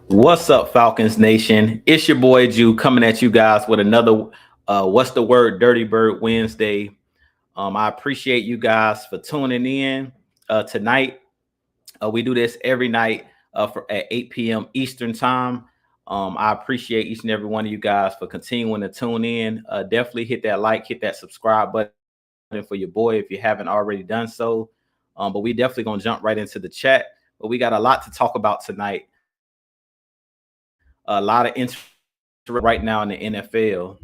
What's up, Falcons Nation? It's your boy Jew coming at you guys with another What's the Word Dirty Bird Wednesday. I appreciate you guys for tuning in tonight. We do this every night at 8 p.m. Eastern Time. I appreciate each and every one of you guys for continuing to tune in. Definitely hit that like, hit that subscribe button for your boy if you haven't already done so. But we definitely going to jump right into the chat. But we got a lot to talk about tonight. A lot of interest right now in the NFL.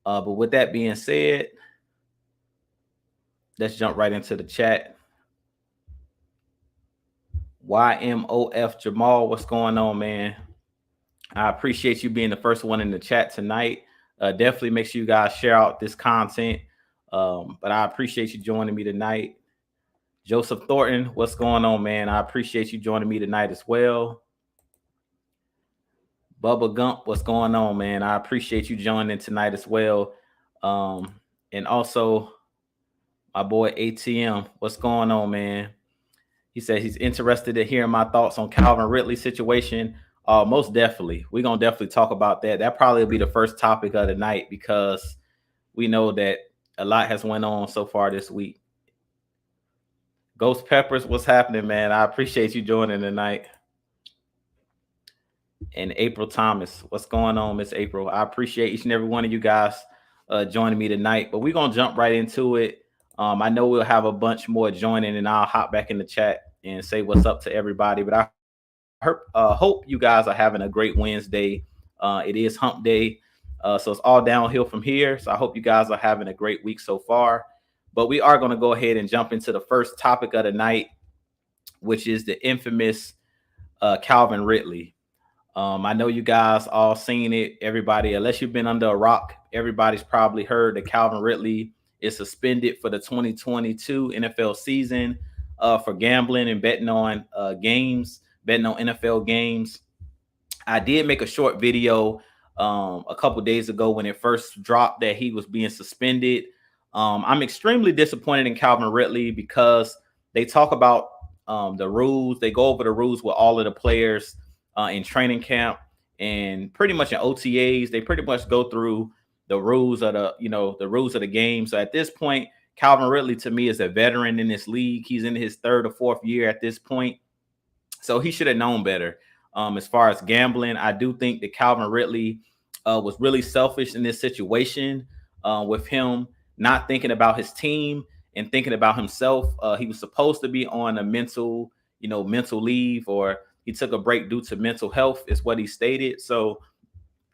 But with that being said, let's jump right into the chat. YMOF Jamal, what's going on, man? I appreciate you being the first one in the chat tonight. Definitely make sure you guys share out this content. But I appreciate you joining me tonight. Joseph Thornton, what's going on, man? I appreciate you joining me tonight as well. Bubba Gump, what's going on, man? I appreciate you joining tonight as well. And also, my boy ATM, what's going on, man? He said he's interested in hearing my thoughts on Calvin Ridley situation. Most definitely. We're going to definitely talk about that. That probably will be the first topic of the night because we know that a lot has went on so far this week. Ghost Peppers, what's happening, man? I appreciate you joining tonight. And April Thomas, what's going on, Miss April? I appreciate each and every one of you guys joining me tonight. But we're going to jump right into it. I know we'll have a bunch more joining, and I'll hop back in the chat and say what's up to everybody. But I hope you guys are having a great Wednesday. It is hump day, so it's all downhill from here. So I hope you guys are having a great week so far. But we are going to go ahead and jump into the first topic of the night, which is the infamous Calvin Ridley. I know you guys all seen it. Everybody, unless you've been under a rock, everybody's probably heard that Calvin Ridley is suspended for the 2022 NFL season for gambling and betting on NFL games. I did make a short video a couple days ago when it first dropped that he was being suspended. I'm extremely disappointed in Calvin Ridley because they talk about the rules. They go over the rules with all of the players in training camp and pretty much in OTAs. They pretty much go through the rules of the rules of the game. So at this point, Calvin Ridley to me is a veteran in this league. He's in his third or fourth year at this point. So he should have known better. As far as gambling, I do think that Calvin Ridley was really selfish in this situation with him not thinking about his team and thinking about himself. He was supposed to be on a mental leave, or he took a break due to mental health is what he stated. So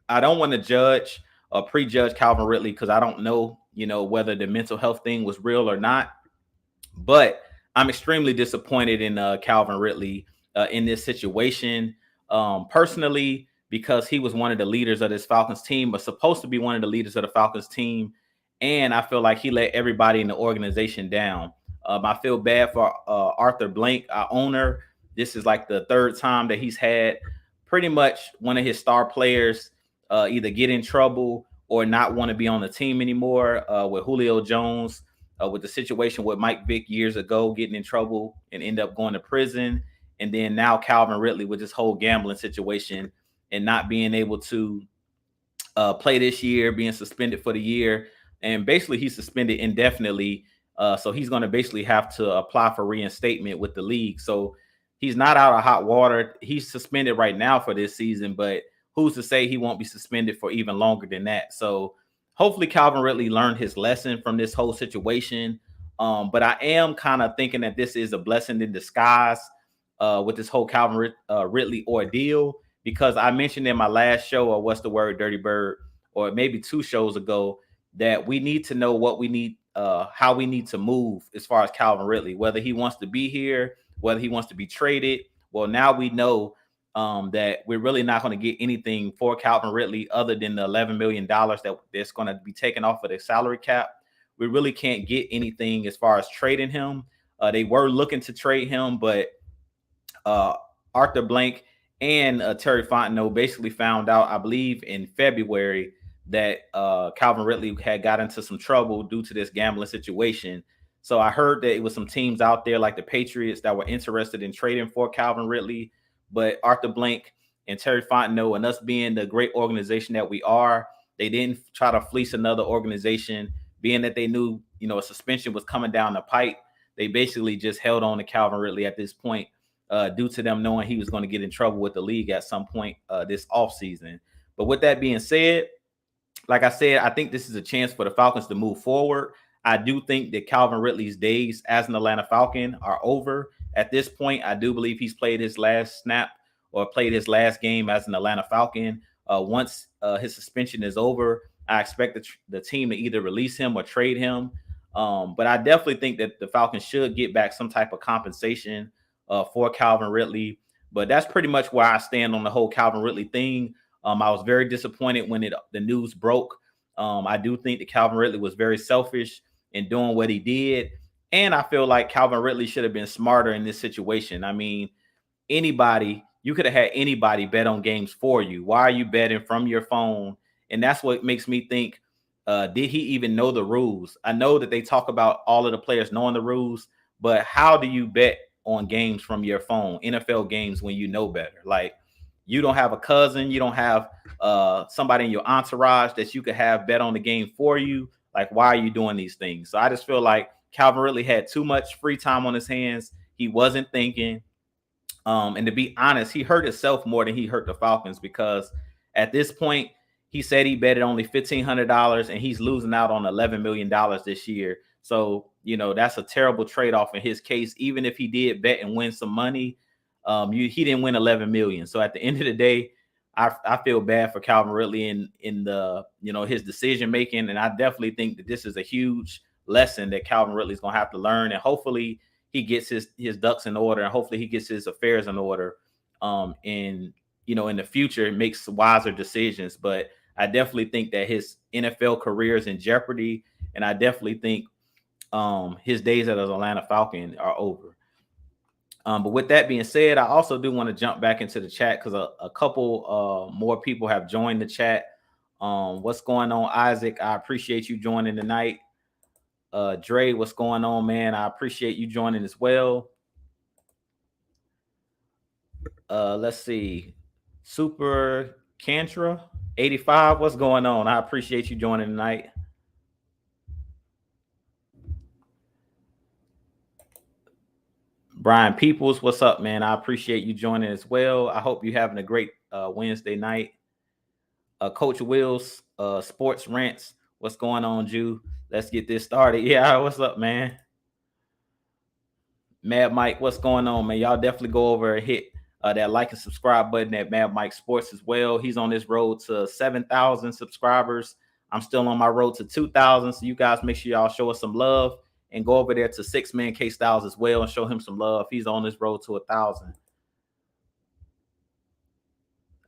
I don't want to judge or prejudge Calvin Ridley because I don't know, whether the mental health thing was real or not. But I'm extremely disappointed in Calvin Ridley in this situation personally, because he was one of the leaders of this Falcons team, was supposed to be one of the leaders of the Falcons team. And I feel like he let everybody in the organization down. I feel bad for Arthur Blank, our owner. This is like the third time that he's had pretty much one of his star players either get in trouble or not want to be on the team anymore. With Julio Jones, with the situation with Mike Vick years ago, getting in trouble and end up going to prison. And then now Calvin Ridley with this whole gambling situation and not being able to play this year, being suspended for the year. And basically he's suspended indefinitely. So he's going to basically have to apply for reinstatement with the league. So he's not out of hot water. He's suspended right now for this season, but who's to say he won't be suspended for even longer than that? So hopefully Calvin Ridley learned his lesson from this whole situation. But I am kind of thinking that this is a blessing in disguise with this whole Calvin Ridley ordeal, because I mentioned in my last show, or What's the Word, Dirty Bird, or maybe 2 shows ago, that we need to know what we need, how we need to move as far as Calvin Ridley, whether he wants to be here, whether he wants to be traded. Well, now we know that we're really not going to get anything for Calvin Ridley other than the $11 million that's going to be taken off of the salary cap. We really can't get anything as far as trading him. They were looking to trade him, but Arthur Blank and Terry Fontenot basically found out, I believe in February, that Calvin Ridley had got into some trouble due to this gambling situation. So I heard that it was some teams out there like the Patriots that were interested in trading for Calvin Ridley, But Arthur Blank and Terry Fontenot and us being the great organization that we are, they didn't try to fleece another organization, being that they knew, a suspension was coming down the pipe. They basically just held on to Calvin Ridley at this point, due to them knowing he was going to get in trouble with the league at some point this offseason. But with that being said, like I said, I think this is a chance for the Falcons to move forward. I do think that Calvin Ridley's days as an Atlanta Falcon are over. At this point, I do believe he's played his last snap or played his last game as an Atlanta Falcon. Once his suspension is over, I expect the team to either release him or trade him. But I definitely think that the Falcons should get back some type of compensation for Calvin Ridley. But that's pretty much where I stand on the whole Calvin Ridley thing. I was very disappointed when the news broke. I do think that Calvin Ridley was very selfish in doing what he did. And I feel like Calvin Ridley should have been smarter in this situation. I mean, you could have had anybody bet on games for you. Why are you betting from your phone? And that's what makes me think, did he even know the rules? I know that they talk about all of the players knowing the rules, but how do you bet on games from your phone, NFL games, when you know better? Like, you don't have a cousin, you don't have somebody in your entourage that you could have bet on the game for you. Like, why are you doing these things? So I just feel like Calvin Ridley had too much free time on his hands. He wasn't thinking. And to be honest, he hurt himself more than he hurt the Falcons, because at this point, he said he betted only $1,500 and he's losing out on $11 million this year. So, that's a terrible trade-off in his case. Even if he did bet and win some money, he didn't win 11 million. So at the end of the day, I feel bad for Calvin Ridley in the, his decision making. And I definitely think that this is a huge lesson that Calvin Ridley is going to have to learn. And hopefully he gets his ducks in order, and hopefully he gets his affairs in order. In the future, makes wiser decisions. But I definitely think that his NFL career is in jeopardy. And I definitely think his days as an Atlanta Falcon are over. But with that being said, I also do want to jump back into the chat, because a couple more people have joined the chat. What's going on, Isaac? I appreciate you joining tonight. Dre, what's going on, man? I appreciate you joining as well. Let's see. Super Cantra 85, what's going on? I appreciate you joining tonight. Brian Peoples, what's up, man? I appreciate you joining as well. I hope you're having a great Wednesday night. Coach Wills, Sports Rants, what's going on, Jew? Let's get this started. Yeah, what's up, man? Mad Mike, what's going on, man? Y'all definitely go over and hit that like and subscribe button at Mad Mike Sports as well. He's on this road to 7,000 subscribers. I'm still on my road to 2,000. So you guys make sure y'all show us some love and go over there to 6-Man K Styles as well and show him some love. He's on this road to 1,000.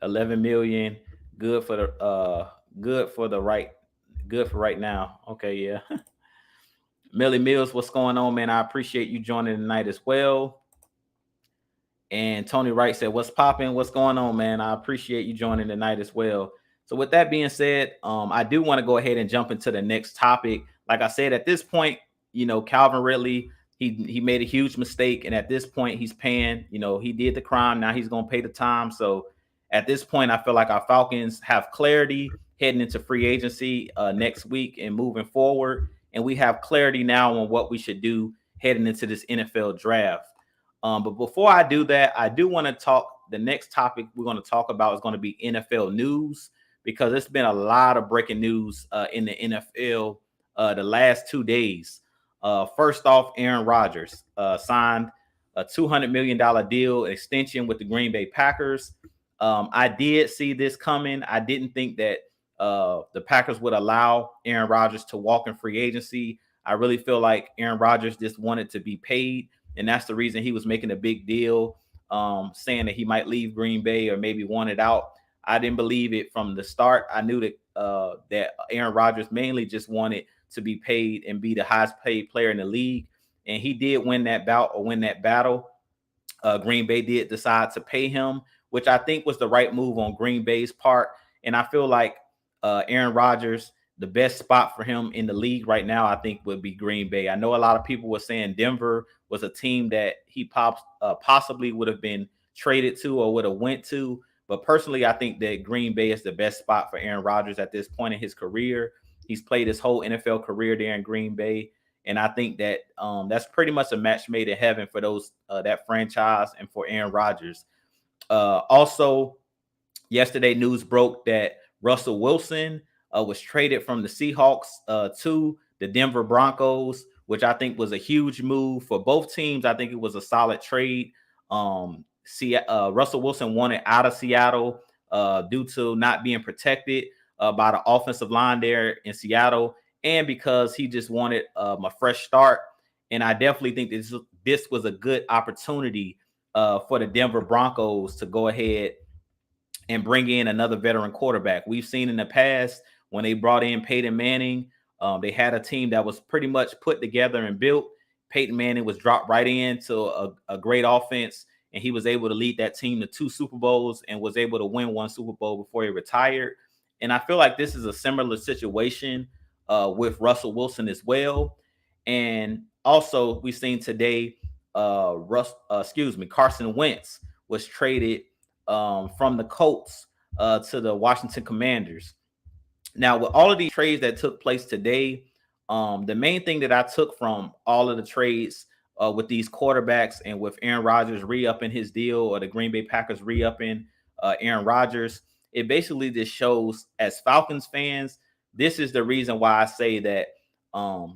11 million. Good for right now. Okay, yeah. Millie Mills, what's going on, man? I appreciate you joining tonight as well. And Tony Wright said, what's popping? What's going on, man? I appreciate you joining tonight as well. So with that being said, I do want to go ahead and jump into the next topic. Like I said, at this point, Calvin Ridley, he made a huge mistake. And at this point, he's paying, he did the crime. Now he's going to pay the time. So at this point, I feel like our Falcons have clarity heading into free agency next week and moving forward. And we have clarity now on what we should do heading into this NFL draft. But before I do that, I do want to talk. The next topic we're going to talk about is going to be NFL news, because there's been a lot of breaking news in the NFL the last 2 days. First off, Aaron Rodgers signed a $200 million deal extension with the Green Bay Packers. I did see this coming. I didn't think that the Packers would allow Aaron Rodgers to walk in free agency. I really feel like Aaron Rodgers just wanted to be paid, and that's the reason he was making a big deal, saying that he might leave Green Bay or maybe wanted out. I didn't believe it from the start. I knew that that Aaron Rodgers mainly just wanted to be paid and be the highest paid player in the league, and he did win that bout or win that battle. Green Bay did decide to pay him, which I think was the right move on Green Bay's part. And I feel like Aaron Rodgers, the best spot for him in the league right now, I think, would be Green Bay. I know a lot of people were saying Denver was a team that he possibly would have been traded to or would have went to. But personally, I think that Green Bay is the best spot for Aaron Rodgers at this point in his career. He's played his whole NFL career there in Green Bay. And I think that that's pretty much a match made in heaven for that franchise and for Aaron Rodgers. Also, yesterday news broke that Russell Wilson was traded from the Seahawks to the Denver Broncos, which I think was a huge move for both teams. I think it was a solid trade. Russell Wilson wanted out of Seattle due to not being protected by the offensive line there in Seattle, and because he just wanted a fresh start. And I definitely think this was a good opportunity for the Denver Broncos to go ahead and bring in another veteran quarterback. We've seen in the past when they brought in Peyton Manning, they had a team that was pretty much put together and built. Peyton Manning was dropped right into a great offense, and he was able to lead that team to 2 Super Bowls and was able to win 1 Super Bowl before he retired. And I feel like this is a similar situation with Russell Wilson as well. And also, we've seen today, Carson Wentz was traded from the Colts to the Washington Commanders. Now, with all of these trades that took place today, the main thing that I took from all of the trades with these quarterbacks and with Aaron Rodgers re-upping his deal, or the Green Bay Packers re-upping Aaron Rodgers, it basically just shows, as Falcons fans, this is the reason why I say that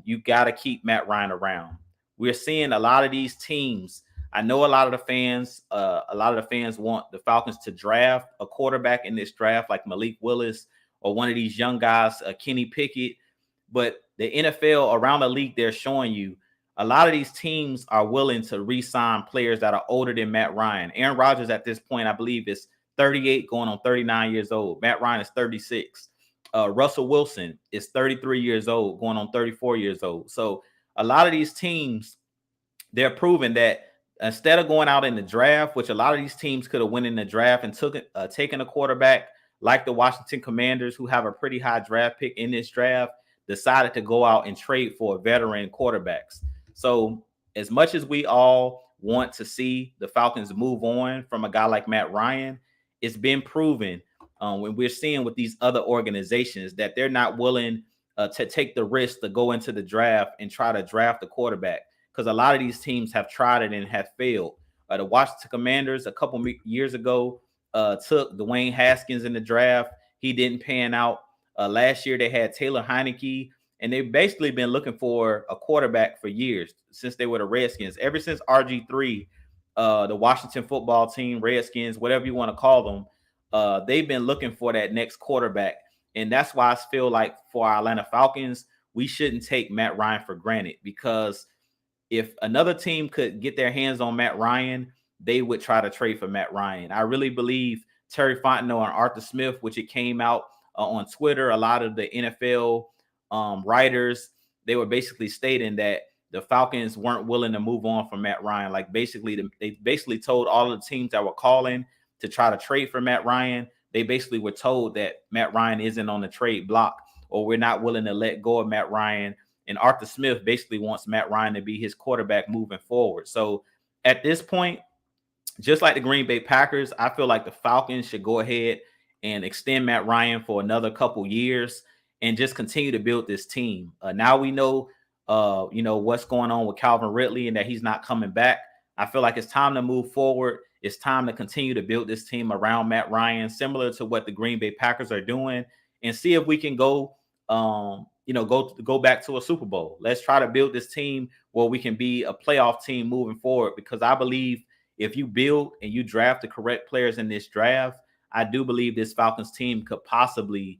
you got to keep Matt Ryan around. We're seeing a lot of these teams. I know a lot of the fans want the Falcons to draft a quarterback in this draft, like Malik Willis or one of these young guys, Kenny Pickett. But the NFL around the league, they're showing you a lot of these teams are willing to re-sign players that are older than Matt Ryan. Aaron Rodgers at this point, I believe, is 38 going on 39 years old. Matt Ryan is 36. Russell Wilson is 33 years old going on 34 years old. So a lot of these teams, they're proving that instead of going out in the draft, which a lot of these teams could have went in the draft and taken a quarterback, like the Washington Commanders, who have a pretty high draft pick in this draft, decided to go out and trade for veteran quarterbacks. So as much as we all want to see the Falcons move on from a guy like Matt Ryan, it's been proven when we're seeing with these other organizations that they're not willing to take the risk to go into the draft and try to draft a quarterback, because a lot of these teams have tried it and have failed. The Washington Commanders a couple years ago took Dwayne Haskins in the draft. He didn't pan out. Last year they had Taylor Heineke, and they've basically been looking for a quarterback for years since they were the Redskins. Ever since RG3, the Washington football team, Redskins, whatever you want to call them, they've been looking for that next quarterback. And that's why I feel like for our Atlanta Falcons, we shouldn't take Matt Ryan for granted, because if another team could get their hands on Matt Ryan, they would try to trade for Matt Ryan. I really believe Terry Fontenot and Arthur Smith, which it came out on Twitter, a lot of the NFL writers, they were basically stating that the Falcons weren't willing to move on from Matt Ryan. Like they basically told all of the teams that were calling to try to trade for Matt Ryan, they basically were told that Matt Ryan isn't on the trade block, or we're not willing to let go of Matt Ryan. And Arthur Smith basically wants Matt Ryan to be his quarterback moving forward. So at this point, just like the Green Bay Packers, I feel like the Falcons should go ahead and extend Matt Ryan for another couple years and just continue to build this team. Now we know, what's going on with Calvin Ridley and that he's not coming back. I feel like it's time to move forward. It's time to continue to build this team around Matt Ryan, similar to what the Green Bay Packers are doing, and see if we can go back to a Super Bowl. Let's try to build this team where we can be a playoff team moving forward, because I believe if you build and you draft the correct players in this draft, I do believe this Falcons team could possibly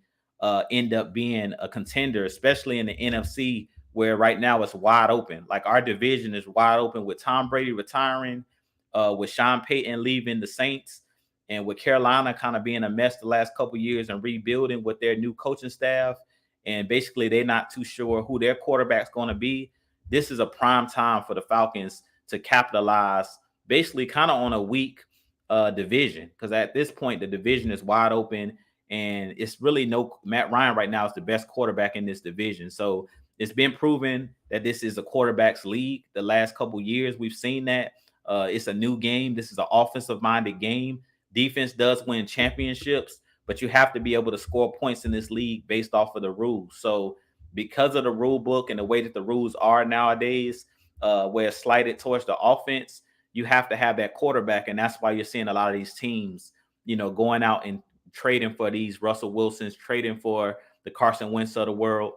end up being a contender, especially in the NFC, where right now it's wide open. Like our division is wide open with Tom Brady retiring, with Sean Payton leaving the Saints, and with Carolina kind of being a mess the last couple of years and rebuilding with their new coaching staff. And basically they're not too sure who their quarterback's going to be. This is a prime time for the Falcons to capitalize basically kind of on a weak division, because at this point the division is wide open, and it's really Matt Ryan right now is the best quarterback in this division. So it's been proven that this is a quarterback's league. The last couple years we've seen that It's a new game. This is an offensive-minded game. Defense does win championships, but you have to be able to score points in this league based off of the rules. So because of the rule book and the way that the rules are nowadays, where it's slighted towards the offense, you have to have that quarterback. And that's why you're seeing a lot of these teams, going out and trading for these Russell Wilsons, trading for the Carson Wentz of the world,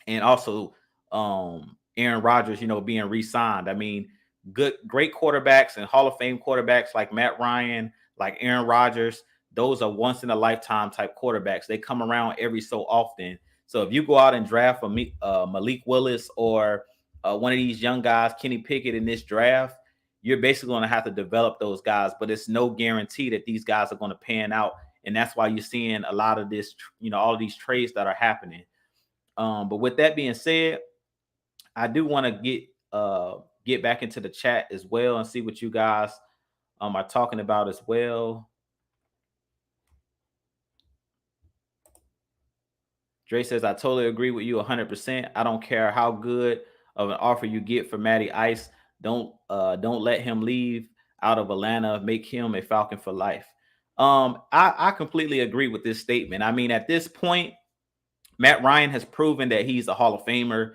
and also Aaron Rodgers, being re-signed. I mean, great quarterbacks and Hall of Fame quarterbacks like Matt Ryan, like Aaron Rodgers, those are once in a lifetime type quarterbacks. They come around every so often. So if you go out and draft Malik Willis or one of these young guys, Kenny Pickett, in this draft, you're basically going to have to develop those guys, but it's no guarantee that these guys are going to pan out. And that's why you're seeing a lot of this, all of these trades that are happening. But with that being said, I do want to get back into the chat as well and see what you guys are talking about as well. Dre says, I totally agree with you 100%. I don't care how good of an offer you get for Matty Ice. Don't let him leave out of Atlanta. Make him a Falcon for life. I completely agree with this statement. I mean, at this point, Matt Ryan has proven that he's a Hall of Famer.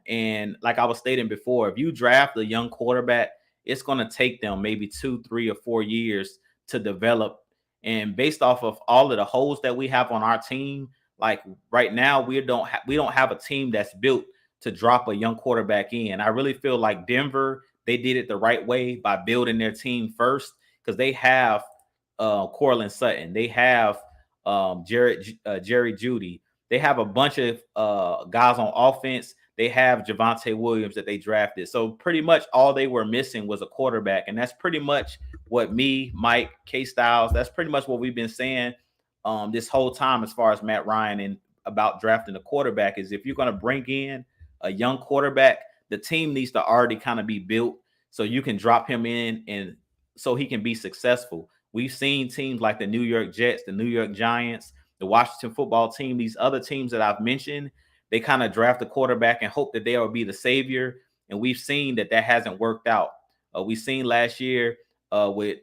And like I was stating before, if you draft a young quarterback, it's going to take them maybe 2, 3, or 4 years to develop. And based off of all of the holes that we have on our team, like right now, we don't have a team that's built to drop a young quarterback in. I really feel like Denver, they did it the right way by building their team first, because they have Cortland Sutton, they have Jerry Jeudy, they have a bunch of guys on offense. They have Javonte Williams that they drafted. So pretty much all they were missing was a quarterback. And that's pretty much what me, Mike, K-Styles, that's pretty much what we've been saying this whole time as far as Matt Ryan and about drafting a quarterback, is if you're going to bring in a young quarterback, the team needs to already kind of be built so you can drop him in and so he can be successful. We've seen teams like the New York Jets, the New York Giants, the Washington football team, these other teams that I've mentioned, they kind of draft a quarterback and hope that they will be the savior. And we've seen that hasn't worked out. We've seen last year with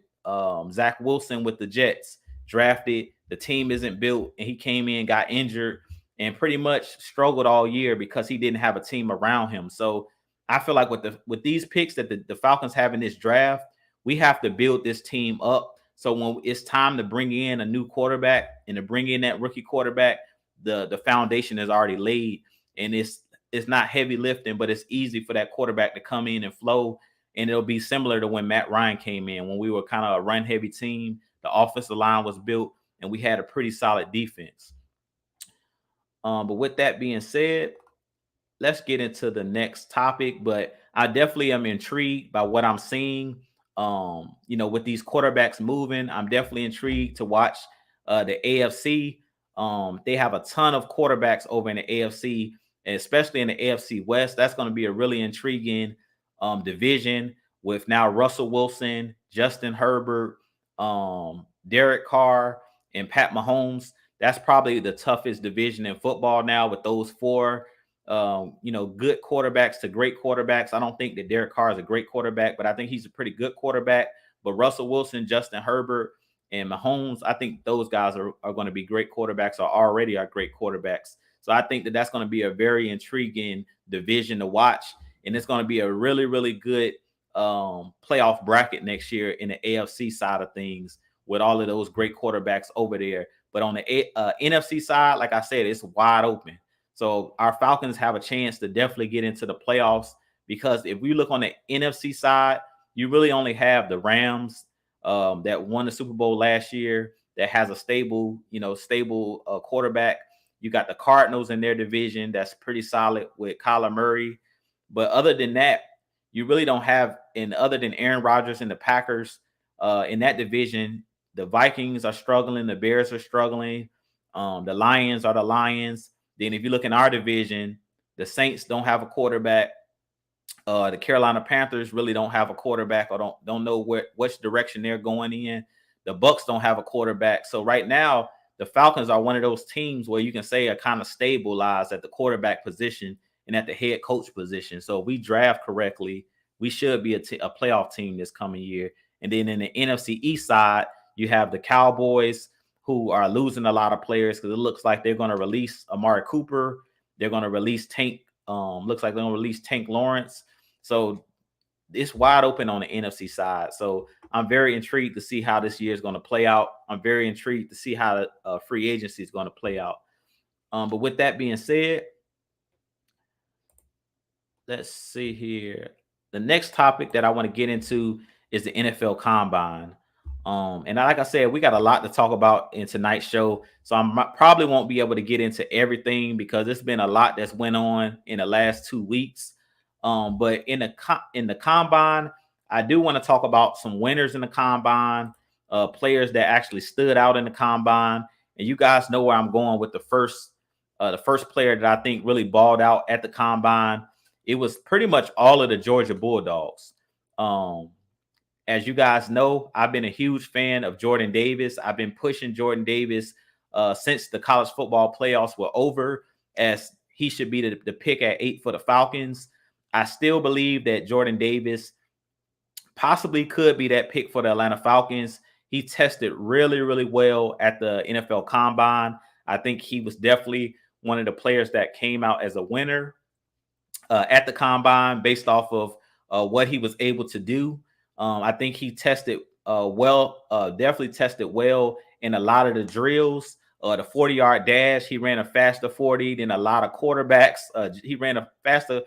Zach Wilson with the Jets, drafted, the team isn't built, and he came in, got injured, and pretty much struggled all year because he didn't have a team around him. So I feel like with these picks that the Falcons have in this draft, we have to build this team up. So when it's time to bring in a new quarterback and to bring in that rookie quarterback, the foundation is already laid, and it's not heavy lifting, but it's easy for that quarterback to come in and flow. And it'll be similar to when Matt Ryan came in, when we were kind of a run heavy team. The offensive line was built and we had a pretty solid defense. But with that being said, let's get into the next topic. But I definitely am intrigued by what I'm seeing. With these quarterbacks moving, I'm definitely intrigued to watch the AFC. They have a ton of quarterbacks over in the AFC, and especially in the AFC West. That's going to be a really intriguing division with now Russell Wilson, Justin Herbert, Derek Carr, and Pat Mahomes. That's probably the toughest division in football now, with those four, good quarterbacks to great quarterbacks. I don't think that Derek Carr is a great quarterback, but I think he's a pretty good quarterback. But Russell Wilson, Justin Herbert, and Mahomes, I think those guys are going to be great quarterbacks, or already are great quarterbacks. So I think that's going to be a very intriguing division to watch. And it's going to be a really, really good playoff bracket next year in the AFC side of things, with all of those great quarterbacks over there. But on the NFC side, like I said, it's wide open. So our Falcons have a chance to definitely get into the playoffs, because if we look on the NFC side, you really only have the Rams that won the Super Bowl last year, that has a stable quarterback. You got the Cardinals in their division that's pretty solid with Kyler Murray. But other than that, you really don't have, and other than Aaron Rodgers and the Packers in that division, the Vikings are struggling, the Bears are struggling, the Lions are the Lions. Then if you look in our division, the Saints don't have a quarterback. The Carolina Panthers really don't have a quarterback, or don't know which direction they're going in. The Bucks don't have a quarterback. So right now, the Falcons are one of those teams where you can say are kind of stabilized at the quarterback position and at the head coach position. So if we draft correctly, we should be a playoff team this coming year. And then in the NFC East side, you have the Cowboys, who are losing a lot of players because it looks like they're going to release Amari Cooper. They're going to release Tank. Looks like they're going to release Tank Lawrence. So it's wide open on the NFC side. So I'm very intrigued to see how this year is going to play out. I'm very intrigued to see how the free agency is going to play out. But with that being said, let's see here. The next topic that I want to get into is the NFL Combine. And like I said, we got a lot to talk about in tonight's show. So I probably won't be able to get into everything because it's been a lot that's went on in the last 2 weeks. But in the Combine, I do want to talk about some winners in the Combine, players that actually stood out in the Combine. And you guys know where I'm going with the first player that I think really balled out at the Combine. It was pretty much all of the Georgia Bulldogs. As you guys know, I've been a huge fan of Jordan Davis. I've been pushing Jordan Davis since the college football playoffs were over, as he should be the pick at 8 for the Falcons. I still believe that Jordan Davis possibly could be that pick for the Atlanta Falcons. He tested really, really well at the NFL Combine. I think he was definitely one of the players that came out as a winner at the Combine based off of what he was able to do. I think he tested definitely tested well in a lot of the drills. The 40-yard dash, he ran a faster 40 than a lot of quarterbacks. He ran a faster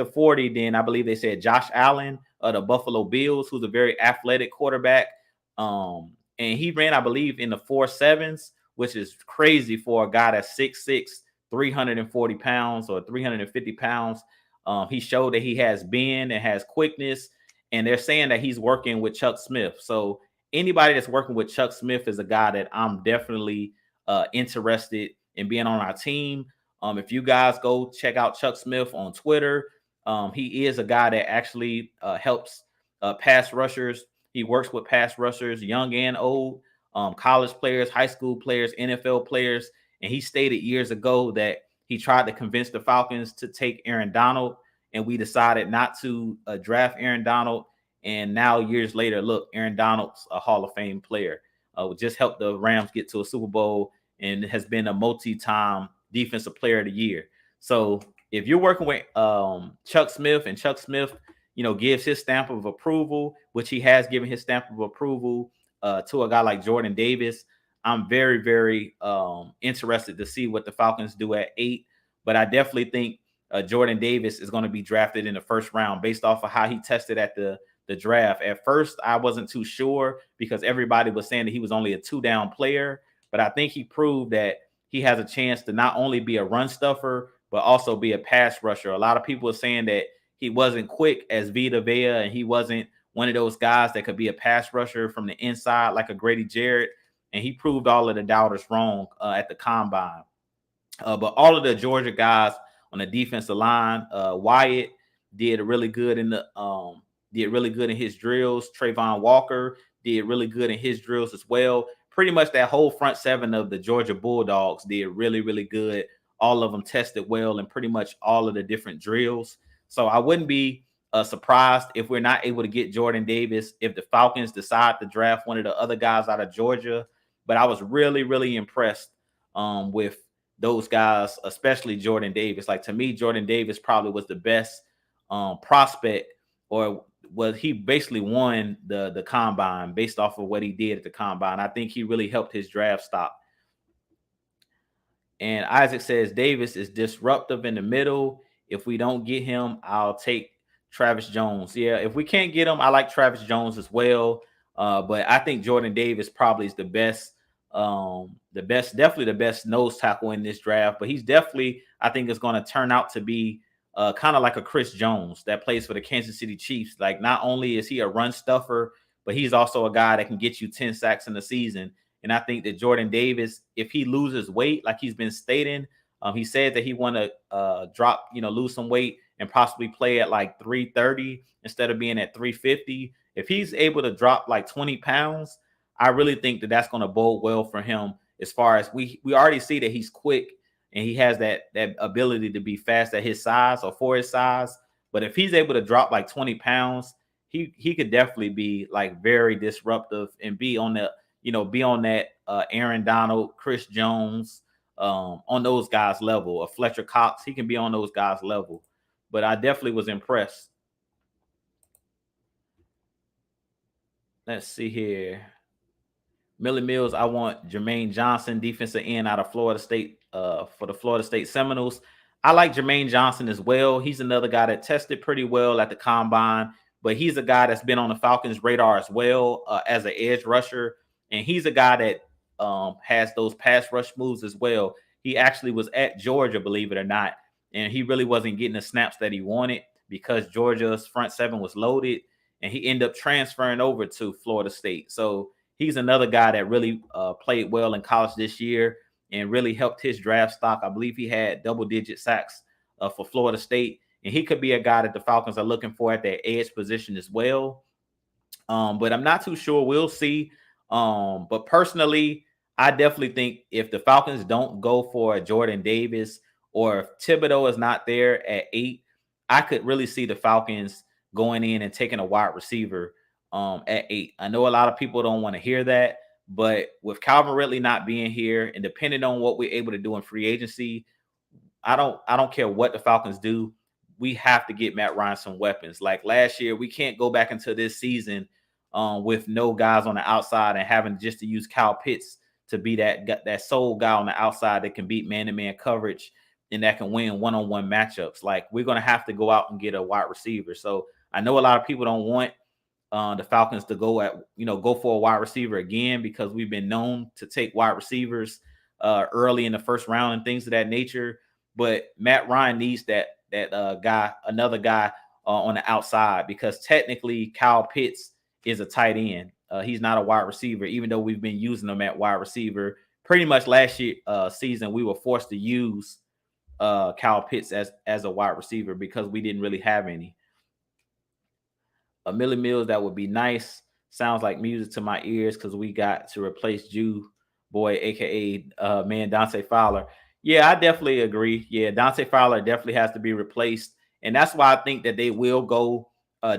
40 than I believe they said Josh Allen of the Buffalo Bills, who's a very athletic quarterback. And he ran, I believe, in the 4.7s, which is crazy for a guy that's 6'6", 340 pounds or 350 pounds. He showed that he has bend and has quickness, and they're saying that he's working with Chuck Smith. So anybody that's working with Chuck Smith is a guy that I'm definitely interested in being on our team. If you guys go check out Chuck Smith on Twitter, he is a guy that actually helps pass rushers. He works with pass rushers, young and old, college players, high school players, NFL players. And he stated years ago that he tried to convince the Falcons to take Aaron Donald, and we decided not to draft Aaron Donald. And now years later, look, Aaron Donald's a Hall of Fame player. Just helped the Rams get to a Super Bowl and has been a multi-time Defensive Player of the Year. So if you're working with Chuck Smith, and Chuck Smith, gives his stamp of approval, which he has given his stamp of approval to a guy like Jordan Davis, I'm very, very interested to see what the Falcons do at 8. But I definitely think Jordan Davis is going to be drafted in the first round based off of how he tested at the draft. At first, I wasn't too sure because everybody was saying that he was only a 2-down player. But I think he proved that he has a chance to not only be a run stuffer, but also be a pass rusher. A lot of people are saying that he wasn't quick as Vita Vea, and he wasn't one of those guys that could be a pass rusher from the inside like a Grady Jarrett. And he proved all of the doubters wrong at the Combine. But all of the Georgia guys on the defensive line, Wyatt did really good in his drills. Trayvon Walker did really good in his drills as well. Pretty much that whole front 7 of the Georgia Bulldogs did really, really good. All of them tested well in pretty much all of the different drills. So I wouldn't be surprised if we're not able to get Jordan Davis if the Falcons decide to draft one of the other guys out of Georgia. But I was really, really impressed with those guys, especially Jordan Davis. Like, to me, Jordan Davis probably was the best prospect, or he basically won the Combine based off of what he did at the Combine. I think he really helped his draft stock. And Isaac says Davis is disruptive in the middle. If we don't get him, I'll take Travis Jones. Yeah, if we can't get him, I like Travis Jones as well. But I think Jordan Davis probably is definitely the best nose tackle in this draft. But he's definitely, I think, is going to turn out to be kind of like a Chris Jones that plays for the Kansas City Chiefs. Like, not only is he a run stuffer, but he's also a guy that can get you 10 sacks in the season. And I think that Jordan Davis, if he loses weight, like he's been stating, he said that he want to lose some weight and possibly play at like 330 instead of being at 350. If he's able to drop like 20 pounds, I really think that that's going to bode well for him. As far as we already see that he's quick and he has that ability to be fast at his size or for his size. But if he's able to drop like 20 pounds, he could definitely be like very disruptive and be on the, be on that Aaron Donald, Chris Jones, on those guys level, or Fletcher Cox. He can be on those guys level. But I definitely was impressed. Let's see here. Millie Mills, I want Jermaine Johnson, defensive end out of Florida State, for the Florida State Seminoles. I like Jermaine Johnson as well. He's another guy that tested pretty well at the combine, but he's a guy that's been on the Falcons' radar as well, as an edge rusher. And he's a guy that has those pass rush moves as well. He actually was at Georgia, believe it or not, and he really wasn't getting the snaps that he wanted because Georgia's front seven was loaded, and he ended up transferring over to Florida State. So he's another guy that really played well in college this year and really helped his draft stock. I believe he had double-digit sacks for Florida State, and he could be a guy that the Falcons are looking for at their edge position as well. But I'm not too sure. We'll see. But personally, I definitely think if the Falcons don't go for Jordan Davis, or if Thibodeau is not there at 8, I could really see the Falcons going in and taking a wide receiver at 8. I know a lot of people don't want to hear that, but with Calvin Ridley not being here and depending on what we're able to do in free agency, I don't care what the Falcons do. We have to get Matt Ryan some weapons. Like last year, we can't go back into this season with no guys on the outside and having just to use Kyle Pitts to be that sole guy on the outside that can beat man-to-man coverage and that can win one-on-one matchups. Like we're going to have to go out and get a wide receiver. So I know a lot of people don't want the Falcons to go for a wide receiver again, because we've been known to take wide receivers early in the first round and things of that nature. But Matt Ryan needs that guy, another guy on the outside, because technically Kyle Pitts is a tight end. He's not a wide receiver, even though we've been using him at wide receiver. Pretty much last year season, we were forced to use Kyle Pitts as a wide receiver because we didn't really have any. A Millie Mills, that would be nice. Sounds like music to my ears because we got to replace Jew Boy, aka man Dante Fowler. Yeah, I definitely agree. Yeah, Dante Fowler definitely has to be replaced, and that's why I think that they will go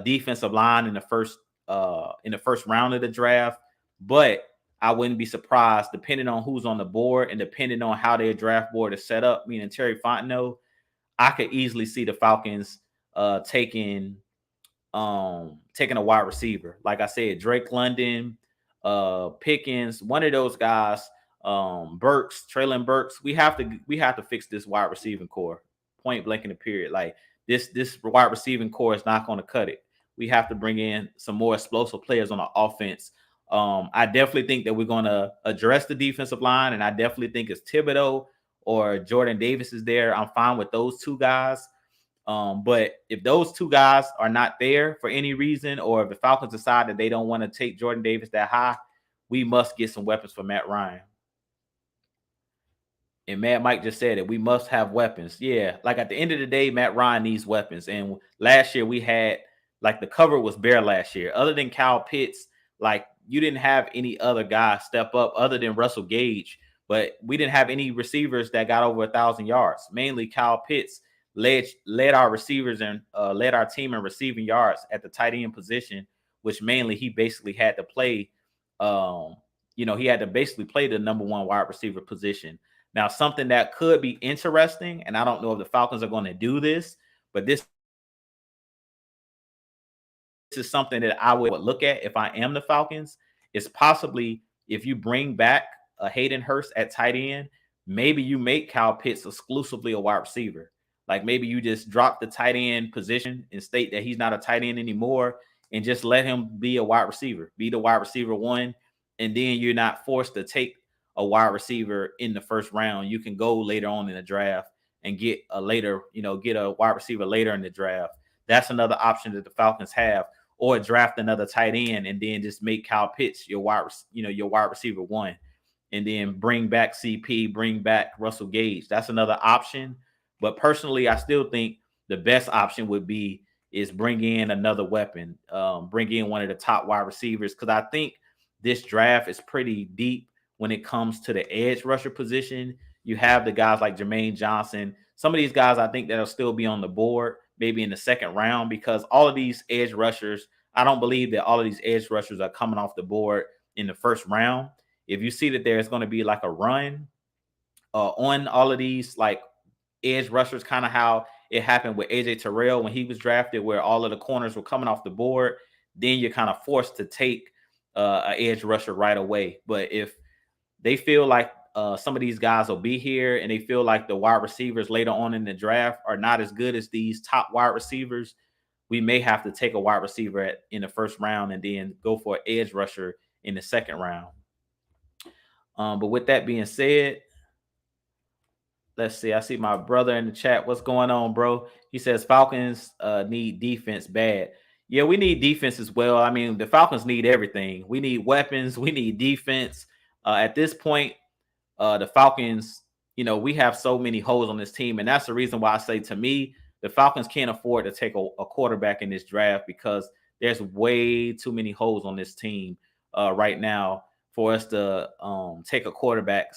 defensive line in the first round of the draft. But I wouldn't be surprised, depending on who's on the board and depending on how their draft board is set up. Meaning Terry Fontenot, I could easily see the Falcons taking a wide receiver. Like I said, Drake London, Pickens, one of those guys, Burks, Treylon Burks. We have to fix this wide receiving core. Point blank in the period. Like this wide receiving core is not going to cut it. We have to bring in some more explosive players on the offense. I definitely think that we're going to address the defensive line, and I definitely think it's Thibodeau or Jordan Davis is there. I'm fine with those two guys. But if those two guys are not there for any reason, or if the Falcons decide that they don't want to take Jordan Davis that high, we must get some weapons for Matt Ryan. And Mad Mike just said it. We must have weapons. Yeah, like at the end of the day, Matt Ryan needs weapons. And last year we had, like, the cover was bare last year. Other than Kyle Pitts, like, you didn't have any other guy step up other than Russell Gage. But we didn't have any receivers that got over 1,000 yards. Mainly Kyle Pitts led our receivers and led our team in receiving yards at the tight end position, which mainly he basically had to play. He had to basically play the number one wide receiver position. Now, something that could be interesting, and I don't know if the Falcons are going to do this, but this is something that I would look at if I am the Falcons, is possibly if you bring back a Hayden Hurst at tight end, maybe you make Kyle Pitts exclusively a wide receiver. Like maybe you just drop the tight end position and state that he's not a tight end anymore and just let him be a wide receiver, be the wide receiver one. And then you're not forced to take a wide receiver in the first round. You can go later on in the draft and get a wide receiver later in the draft. That's another option that the Falcons have, or draft another tight end and then just make Kyle Pitts your wide receiver one, and then bring back CP, bring back Russell Gage. That's another option. But personally, I still think the best option is bring in another weapon, bring in one of the top wide receivers, because I think this draft is pretty deep when it comes to the edge rusher position. You have the guys like Jermaine Johnson. Some of these guys I think that'll still be on the board, maybe in the second round, because all of these edge rushers, I don't believe that all of these edge rushers are coming off the board in the first round. If you see that there's going to be like a run on all of these like edge rushers, kind of how it happened with AJ Terrell when he was drafted, where all of the corners were coming off the board, then you're kind of forced to take an edge rusher right away. But if they feel like some of these guys will be here and they feel like the wide receivers later on in the draft are not as good as these top wide receivers, we may have to take a wide receiver in the first round and then go for an edge rusher in the second round. But with that being said, let's see. I see my brother in the chat. What's going on, bro? He says Falcons need defense bad. Yeah, we need defense as well. I mean, the Falcons need everything. We need weapons. We need defense. At this point, the Falcons, we have so many holes on this team. And that's the reason why I say, to me, the Falcons can't afford to take a quarterback in this draft, because there's way too many holes on this team right now for us to take a quarterback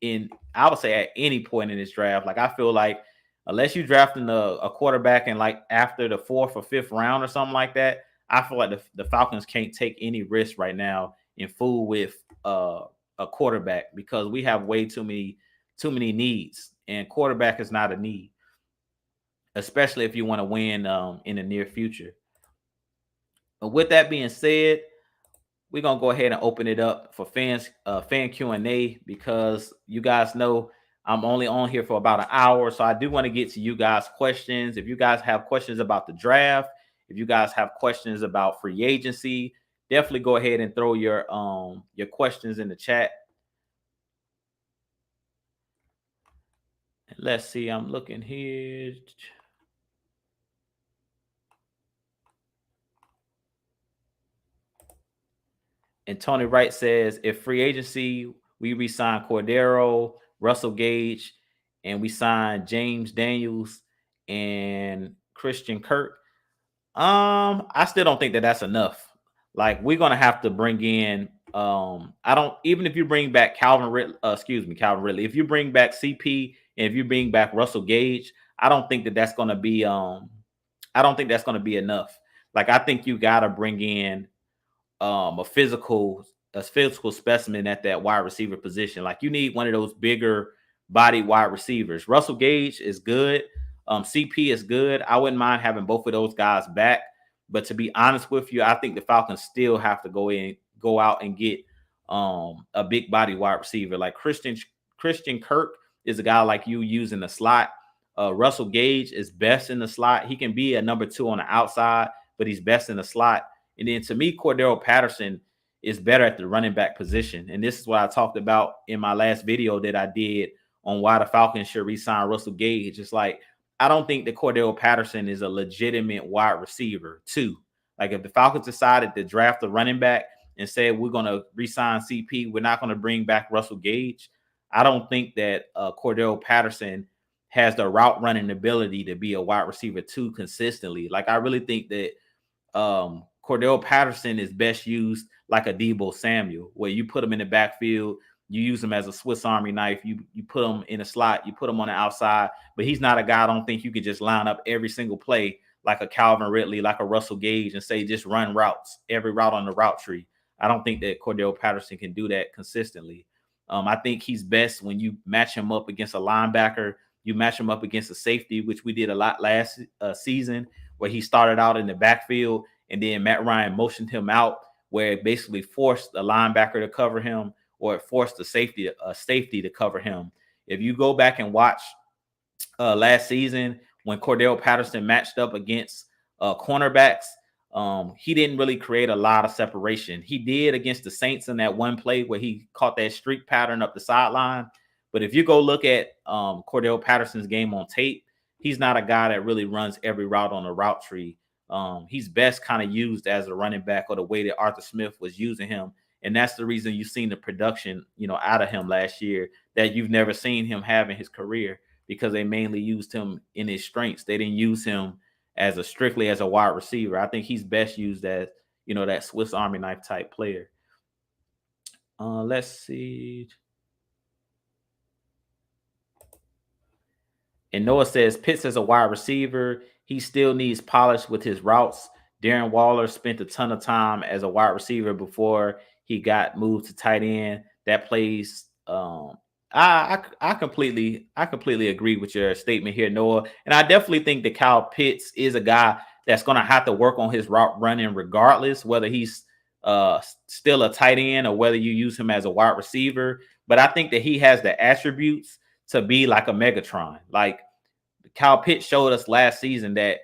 I would say at any point in this draft. Like, I feel like unless you drafting a quarterback in like after the 4th or 5th round or something like that, I feel like the Falcons can't take any risk right now and fool with a quarterback, because we have way too many needs, and quarterback is not a need, especially if you want to win in the near future. But with that being said, we're gonna go ahead and open it up for fan Q&A, because you guys know I'm only on here for about an hour, so I do want to get to you guys' questions. If you guys have questions about the draft, if you guys have questions about free agency, definitely go ahead and throw your questions in the chat. Let's see, I'm looking here. And Tony Wright says, if free agency, we re-sign Cordero, Russell Gage, and we sign James Daniels and Christian Kirk. I still don't think that that's enough. Like, we're gonna have to bring in. Even if you bring back Calvin Ridley. If you bring back CP and if you bring back Russell Gage, I don't think that that's gonna be. I don't think that's gonna be enough. Like, I think you gotta bring in a physical specimen at that wide receiver position. Like, you need one of those bigger body wide receivers. Russell Gage is good. CP is good. I wouldn't mind having both of those guys back. But to be honest with you, I think the Falcons still have to go out and get a big body wide receiver. Like Christian Kirk is a guy like you use in the slot. Russell Gage is best in the slot. He can be a number 2 on the outside, but he's best in the slot. And then to me, Cordero Patterson is better at the running back position. And this is what I talked about in my last video that I did on why the Falcons should re-sign Russell Gage. It's like, I don't think that Cordero Patterson is a legitimate wide receiver too. Like, if the Falcons decided to draft a running back and said, we're going to re-sign CP, we're not going to bring back Russell Gage, I don't think that Cordero Patterson has the route running ability to be a wide receiver too consistently. Like, I really think that Cordero Patterson is best used like a Deebo Samuel, where you put him in the backfield, you use him as a Swiss Army knife, you put him in a slot, you put him on the outside, but he's not a guy I don't think you can just line up every single play like a Calvin Ridley, like a Russell Gage, and say just run routes, every route on the route tree. I don't think that Cordero Patterson can do that consistently. I think he's best when you match him up against a linebacker, you match him up against a safety, which we did a lot last season, where he started out in the backfield and then Matt Ryan motioned him out, where it basically forced the linebacker to cover him, or it forced the safety to cover him. If you go back and watch last season when Cordero Patterson matched up against cornerbacks, he didn't really create a lot of separation. He did against the Saints in that one play where he caught that streak pattern up the sideline. But if you go look at Cordero Patterson's game on tape, he's not a guy that really runs every route on the route tree. He's best kind of used as a running back, or the way that Arthur Smith was using him. And that's the reason you've seen the production, out of him last year that you've never seen him have in his career, because they mainly used him in his strengths. They didn't use him as strictly as a wide receiver. I think he's best used as, that Swiss Army knife type player. Let's see. And Noah says Pitts as a wide receiver, He still needs polish with his routes. Darren Waller spent a ton of time as a wide receiver before he got moved to tight end. That plays. I completely agree with your statement here, Noah, and I definitely think that Kyle Pitts is a guy that's going to have to work on his route running, regardless whether he's still a tight end or whether you use him as a wide receiver. But I think that he has the attributes to be like a Megatron. Like Kyle Pitts showed us last season that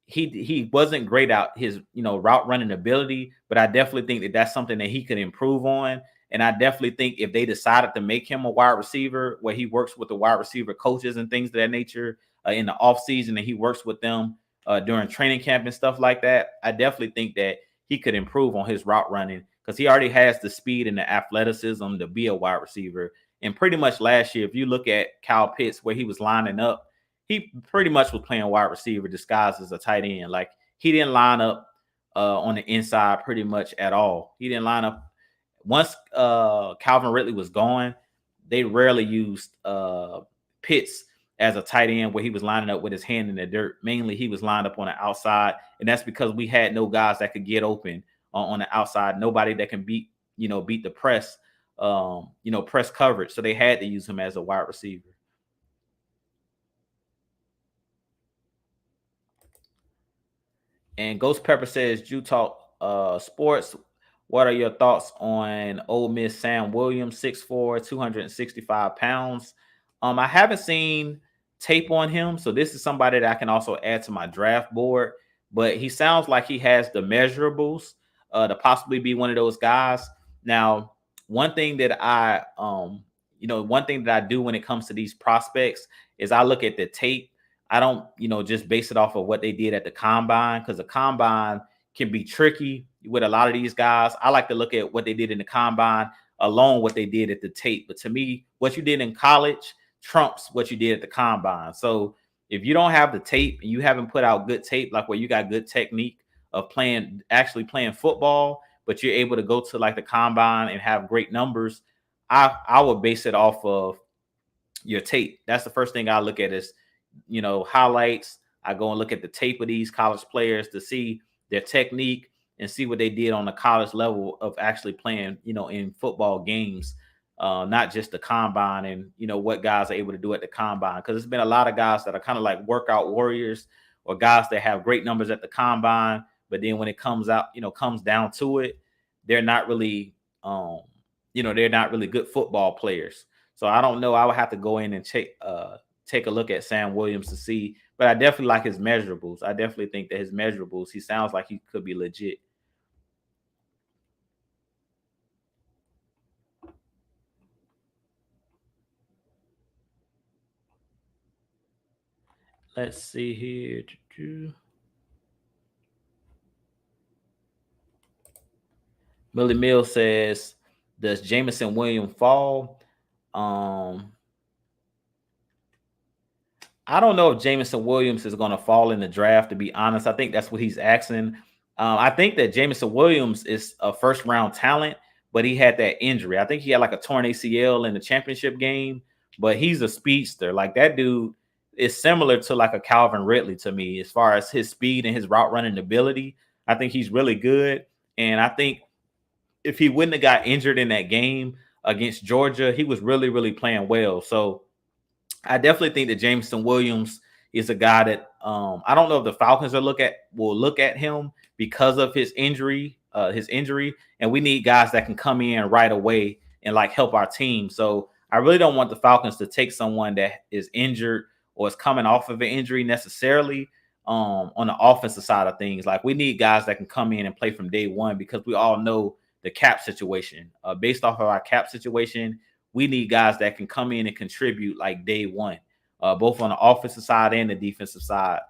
he wasn't great out his route running ability, but I definitely think that that's something that he could improve on. And I definitely think if they decided to make him a wide receiver, where he works with the wide receiver coaches and things of that nature in the offseason, and he works with them during training camp and stuff like that, I definitely think that he could improve on his route running because he already has the speed and the athleticism to be a wide receiver. And pretty much last year, if you look at Kyle Pitts, where he was lining up, he pretty much was playing wide receiver disguised as a tight end. Like he didn't line up on the inside pretty much at all. He didn't line up once Calvin Ridley was gone. They rarely used Pitts as a tight end where he was lining up with his hand in the dirt. Mainly he was lined up on the outside, and that's because we had no guys that could get open on the outside. Nobody that can beat the press, press coverage. So they had to use him as a wide receiver. And Ghost Pepper says, Jew Talk Sports, what are your thoughts on Ole Miss Sam Williams, 6'4", 265 pounds? I haven't seen tape on him, so this is somebody that I can also add to my draft board. But he sounds like he has the measurables to possibly be one of those guys. Now, one thing that I do when it comes to these prospects is I look at the tape. I don't, just base it off of what they did at the combine, because the combine can be tricky with a lot of these guys. I like to look at what they did in the combine along what they did at the tape. But to me, what you did in college trumps what you did at the combine. So if you don't have the tape and you haven't put out good tape, like where you got good technique of actually playing football, but you're able to go to like the combine and have great numbers, I would base it off of your tape. That's the first thing I look at is, highlights. I go and look at the tape of these college players to see their technique and see what they did on the college level of actually playing, in football games, not just the combine and, what guys are able to do at the combine. Because there's been a lot of guys that are kind of like workout warriors or guys that have great numbers at the combine, but then when it comes down to it, they're not really, they're not really good football players. So I don't know. I would have to go in and take a look at Sam Williams to see, but I definitely like his measurables. I definitely think that his measurables, he sounds like he could be legit. Let's see here. Millie Mill says, does Jameson Williams fall? I don't know if Jameson Williams is going to fall in the draft, to be honest. I think that's what he's asking. I think that Jameson Williams is a first round talent, but he had that injury. I think he had like a torn ACL in the championship game, but he's a speedster. Like that dude is similar to like a Calvin Ridley to me as far as his speed and his route running ability. I think he's really good. And I think if he wouldn't have got injured in that game against Georgia, he was really, really playing well. So I definitely think that Jameson Williams is a guy that I don't know if the Falcons will look at him because of his injury, and we need guys that can come in right away and like help our team. So I really don't want the Falcons to take someone that is injured or is coming off of an injury necessarily on the offensive side of things. Like we need guys that can come in and play from day one because we all know the cap situation. Based off of our cap situation, we need guys that can come in and contribute like day one, both on the offensive side and the defensive side.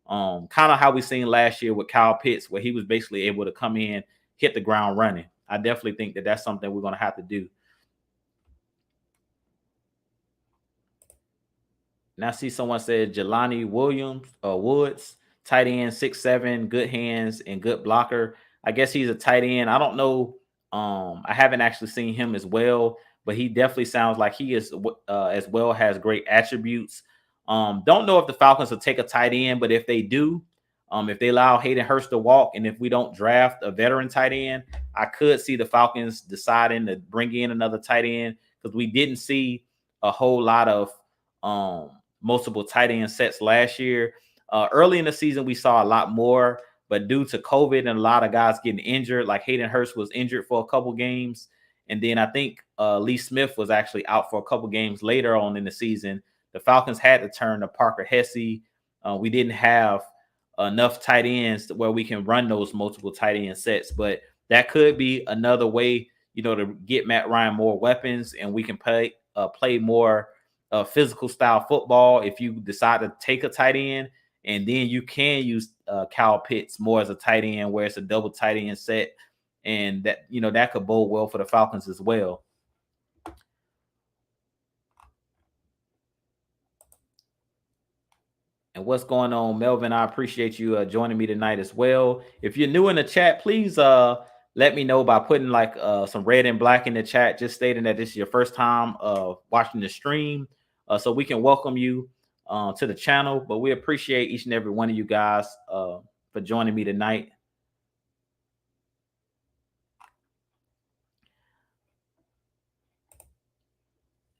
Kind of how we seen last year with Kyle Pitts, where he was basically able to come in, hit the ground running. I definitely think that that's something we're going to have to do. Now I see someone said Jelani Woods, tight end, 6'7", good hands and good blocker. I guess he's a tight end. I don't know. I haven't actually seen him as well, but he definitely sounds like he is as well, has great attributes. Don't know if the Falcons will take a tight end, but if they do, if they allow Hayden Hurst to walk, and if we don't draft a veteran tight end, I could see the Falcons deciding to bring in another tight end, because we didn't see a whole lot of multiple tight end sets last year. Early in the season, we saw a lot more, but due to COVID and a lot of guys getting injured, like Hayden Hurst was injured for a couple games. And then I think Lee Smith was actually out for a couple games later on in the season. The Falcons had to turn to Parker Hesse. We didn't have enough tight ends where we can run those multiple tight end sets, but that could be another way, to get Matt Ryan more weapons, and we can play more physical style football. If you decide to take a tight end, and then you can use Kyle Pitts more as a tight end, where it's a double tight end set, and that that could bode well for the Falcons as well. And what's going on, Melvin? I appreciate you joining me tonight as well. If you're new in the chat, please let me know by putting like some red and black in the chat, just stating that this is your first time watching the stream, so we can welcome you to the channel. But we appreciate each and every one of you guys for joining me tonight.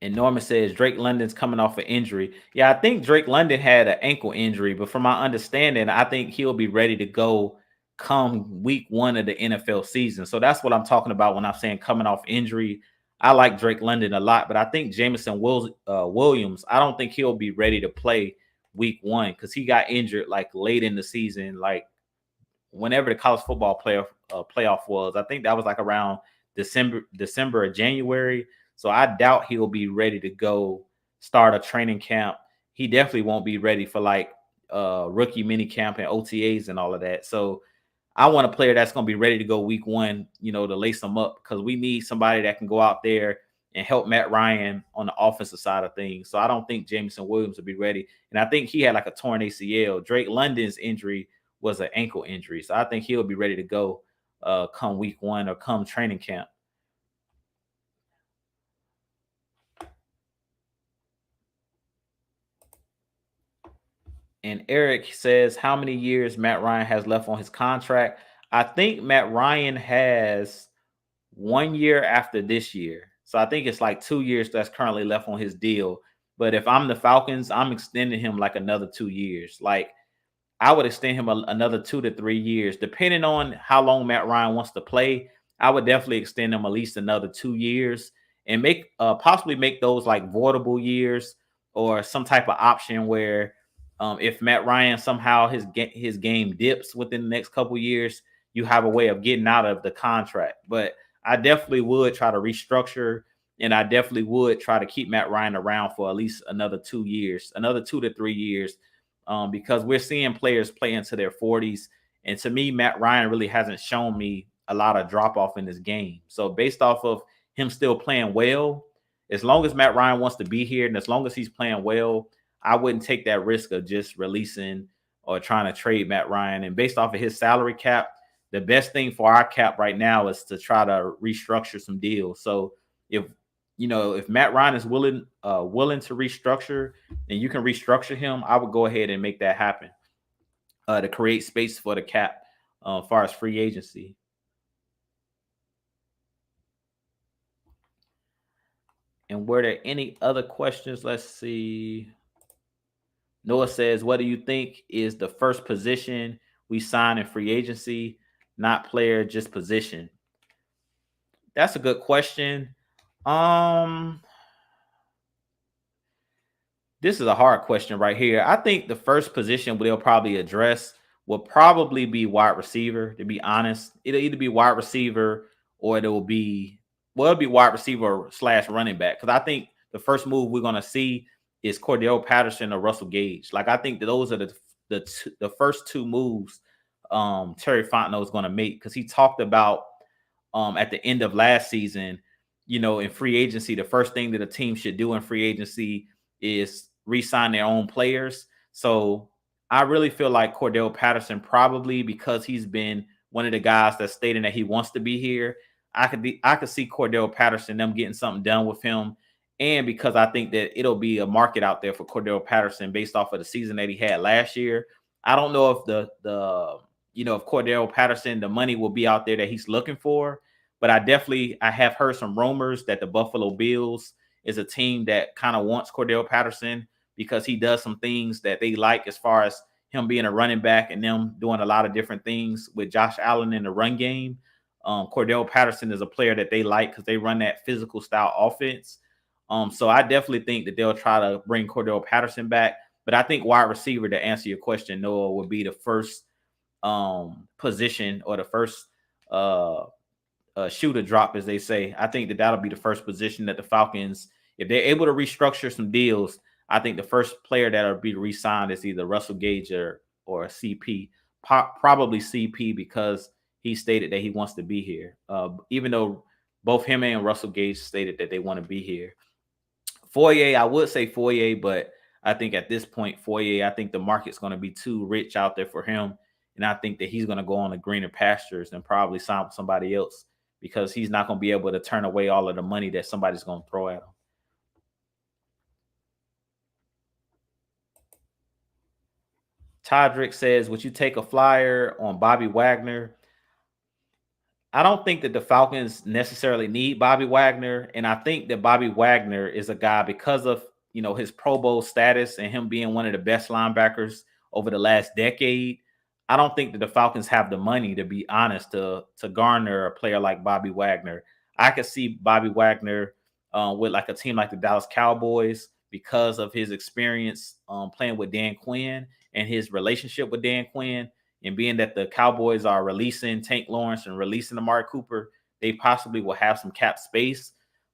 And Norman says Drake London's coming off an injury. Yeah, I think Drake London had an ankle injury, but from my understanding, I think he'll be ready to go come week 1 of the NFL season. So that's what I'm talking about when I'm saying coming off injury. I like Drake London a lot, but I think Jameson Williams, I don't think he'll be ready to play week 1, because he got injured like late in the season, like whenever the college football playoff was. I think that was like around December or January. So I doubt he'll be ready to go start a training camp. He definitely won't be ready for like rookie mini camp and OTAs and all of that. So I want a player that's going to be ready to go week 1, to lace them up, because we need somebody that can go out there and help Matt Ryan on the offensive side of things. So I don't think Jameson Williams will be ready. And I think he had like a torn ACL. Drake London's injury was an ankle injury. So I think he'll be ready to go come week 1 or come training camp. And Eric says, how many years Matt Ryan has left on his contract? I think Matt Ryan has 1 year after this year. So I think it's like 2 years that's currently left on his deal. But if I'm the Falcons, I'm extending him like another 2 years. Like I would extend him another 2 to 3 years, depending on how long Matt Ryan wants to play. I would definitely extend him at least another 2 years, and possibly make those like voidable years, or some type of option where if Matt Ryan somehow his game dips within the next couple years, you have a way of getting out of the contract. But I definitely would try to restructure, and I definitely would try to keep Matt Ryan around for at least another 2 years, another 2 to 3 years, because we're seeing players play into their 40s. And to me, Matt Ryan really hasn't shown me a lot of drop off in this game. So based off of him still playing well, as long as Matt Ryan wants to be here, and as long as he's playing well, I wouldn't take that risk of just releasing or trying to trade Matt Ryan. And based off of his salary cap, the best thing for our cap right now is to try to restructure some deals. So if Matt Ryan is willing to restructure, and you can restructure him, I would go ahead and make that happen to create space for the cap as far as free agency. And were there any other questions? Let's see. Noah says, what do you think is the first position we sign in free agency? Not player, just position. That's a good question. This is a hard question right here. I think the first position they'll probably address will probably be wide receiver, to be honest. It'll either be wide receiver, or it'll be wide receiver / running back. Because I think the first move we're going to see is Cordell Patterson or Russell Gage. Like I think that those are the first 2 moves Terry Fontenot is going to make, because he talked about at the end of last season, in free agency, the first thing that a team should do in free agency is re-sign their own players. So I really feel like Cordell Patterson, probably because he's been one of the guys that's stating that he wants to be here, I could see Cordell Patterson, them getting something done with him, and because I think that it'll be a market out there for Cordell Patterson based off of the season that he had last year. I don't know if if Cordell Patterson, the money will be out there that he's looking for, but I have heard some rumors that the Buffalo Bills is a team that kind of wants Cordell Patterson because he does some things that they like as far as him being a running back and them doing a lot of different things with Josh Allen in the run game. Cordell Patterson is a player that they like because they run that physical style offense. So I definitely think that they'll try to bring Cordell Patterson back. But I think wide receiver, to answer your question, Noah, would be the first position or the first shooter drop, as they say. I think that that'll be the first position that the Falcons, if they're able to restructure some deals, I think the first player that'll be re-signed is either Russell Gage or CP. Probably CP because he stated that he wants to be here. Even though both him and Russell Gage stated that they want to be here. Foye, I would say Foye, but I think at this point, Foye, I think the market's going to be too rich out there for him. And I think that he's going to go on the greener pastures and probably sign with somebody else because he's not going to be able to turn away all of the money that somebody's going to throw at him. Todrick says, would you take a flyer on Bobby Wagner? I don't think that the Falcons necessarily need Bobby Wagner. And I think that Bobby Wagner is a guy because of, his Pro Bowl status and him being one of the best linebackers over the last decade. I don't think that the Falcons have the money, to be honest, to garner a player like Bobby Wagner. I could see Bobby Wagner with like a team like the Dallas Cowboys because of his experience playing with Dan Quinn and his relationship with Dan Quinn. And being that the Cowboys are releasing Tank Lawrence and releasing Amari Cooper, they possibly will have some cap space.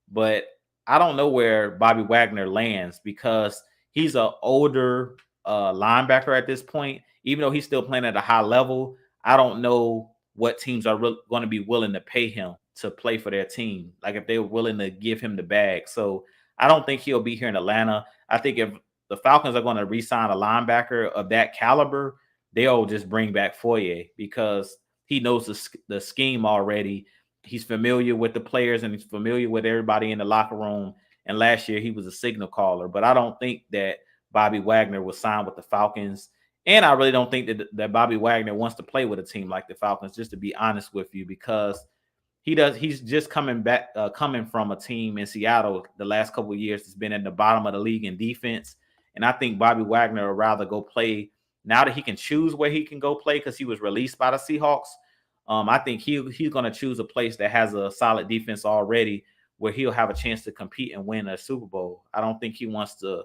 But I don't know where Bobby Wagner lands because he's an older linebacker at this point. Even though he's still playing at a high level, I don't know what teams are going to be willing to pay him to play for their team. Like if they're willing to give him the bag. So I don't think he'll be here in Atlanta. I think if the Falcons are going to re-sign a linebacker of that caliber, they'll just bring back Foye because he knows the scheme already. He's familiar with the players and he's familiar with everybody in the locker room. And last year he was a signal caller. But I don't think that Bobby Wagner will sign with the Falcons. And I really don't think that Bobby Wagner wants to play with a team like the Falcons, just to be honest with you, because he's just coming from a team in Seattle the last couple of years that's been at the bottom of the league in defense. And I think Bobby Wagner would rather go play now that he can choose where he can go play because he was released by the Seahawks. I think he's going to choose a place that has a solid defense already where he'll have a chance to compete and win a Super Bowl. I don't think he wants to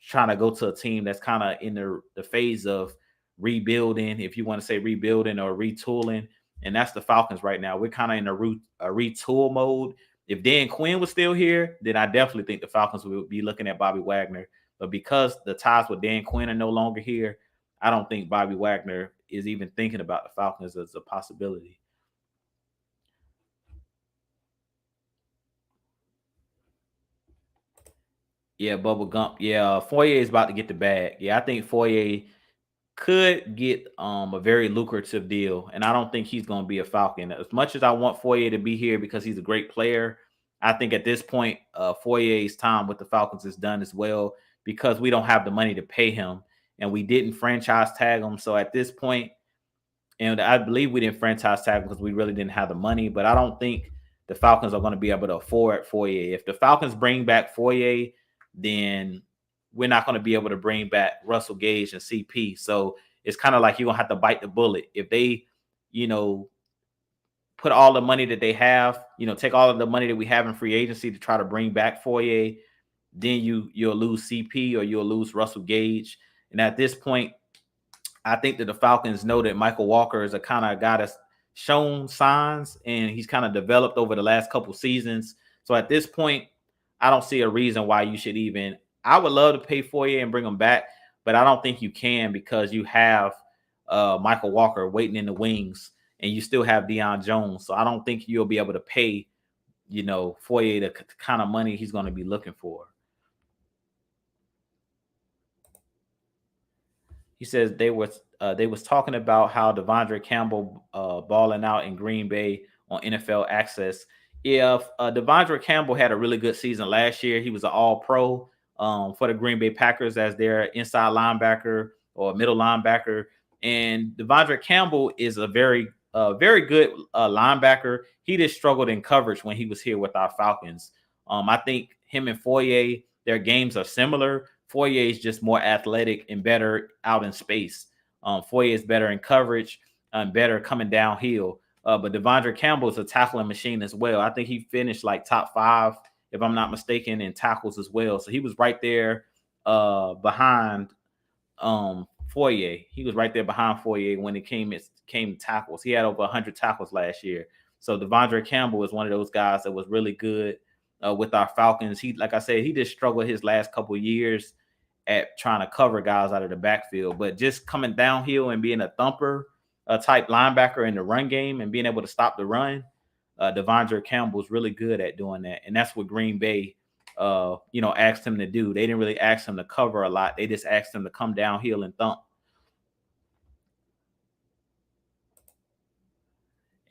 try to go to a team that's kind of in the phase of rebuilding, if you want to say rebuilding or retooling. And that's the Falcons right now. We're kind of in a retool mode. If Dan Quinn was still here, then I definitely think the Falcons would be looking at Bobby Wagner. But because the ties with Dan Quinn are no longer here, I don't think Bobby Wagner is even thinking about the Falcons as a possibility. Yeah, Bubba Gump. Yeah, Foye is about to get the bag. Yeah, I think Foye could get a very lucrative deal, and I don't think he's going to be a Falcon. As much as I want Foye to be here because he's a great player, I think at this point, Foye's time with the Falcons is done as well because we don't have the money to pay him, and we didn't franchise tag him. So at this point, and I believe we didn't franchise tag him because we really didn't have the money, but I don't think the Falcons are going to be able to afford Foye. If the Falcons bring back Foye, then we're not going to be able to bring back Russell Gage and CP. So it's kind of like you're going to have to bite the bullet. If they, put all the money that they have, take all of the money that we have in free agency to try to bring back Foye, then you'll lose CP or you'll lose Russell Gage. And at this point, I think that the Falcons know that Michael Walker is a kind of guy that's shown signs and he's kind of developed over the last couple seasons. So at this point, I don't see a reason why you should even. I would love to pay Foye and bring him back, but I don't think you can because you have Michael Walker waiting in the wings and you still have Deion Jones. So I don't think you'll be able to pay, Foye the kind of money he's going to be looking for. He says they was talking about how Devondre Campbell balling out in Green Bay on NFL Access. Yeah, Devondre Campbell had a really good season last year. He was an All-Pro for the Green Bay Packers as their inside linebacker or middle linebacker. And Devondre Campbell is a very good linebacker. He just struggled in coverage when he was here with our Falcons. I think him and Foyer, their games are similar. Foyer is just more athletic and better out in space. Foyer is better in coverage and better coming downhill. But Devondre Campbell is a tackling machine as well. I think he finished like top 5, if I'm not mistaken, in tackles as well. So he was right there behind Foyer. He was right there behind Foyer when it came to tackles. He had over 100 tackles last year. So Devondre Campbell is one of those guys that was really good with our Falcons. He, like I said, he just struggled his last couple of years at trying to cover guys out of the backfield. But just coming downhill and being a thumper type linebacker in the run game and being able to stop the run, Devondre Campbell's really good at doing that. And that's what Green Bay asked him to do. They didn't really ask him to cover a lot. They just asked him to come downhill and thump.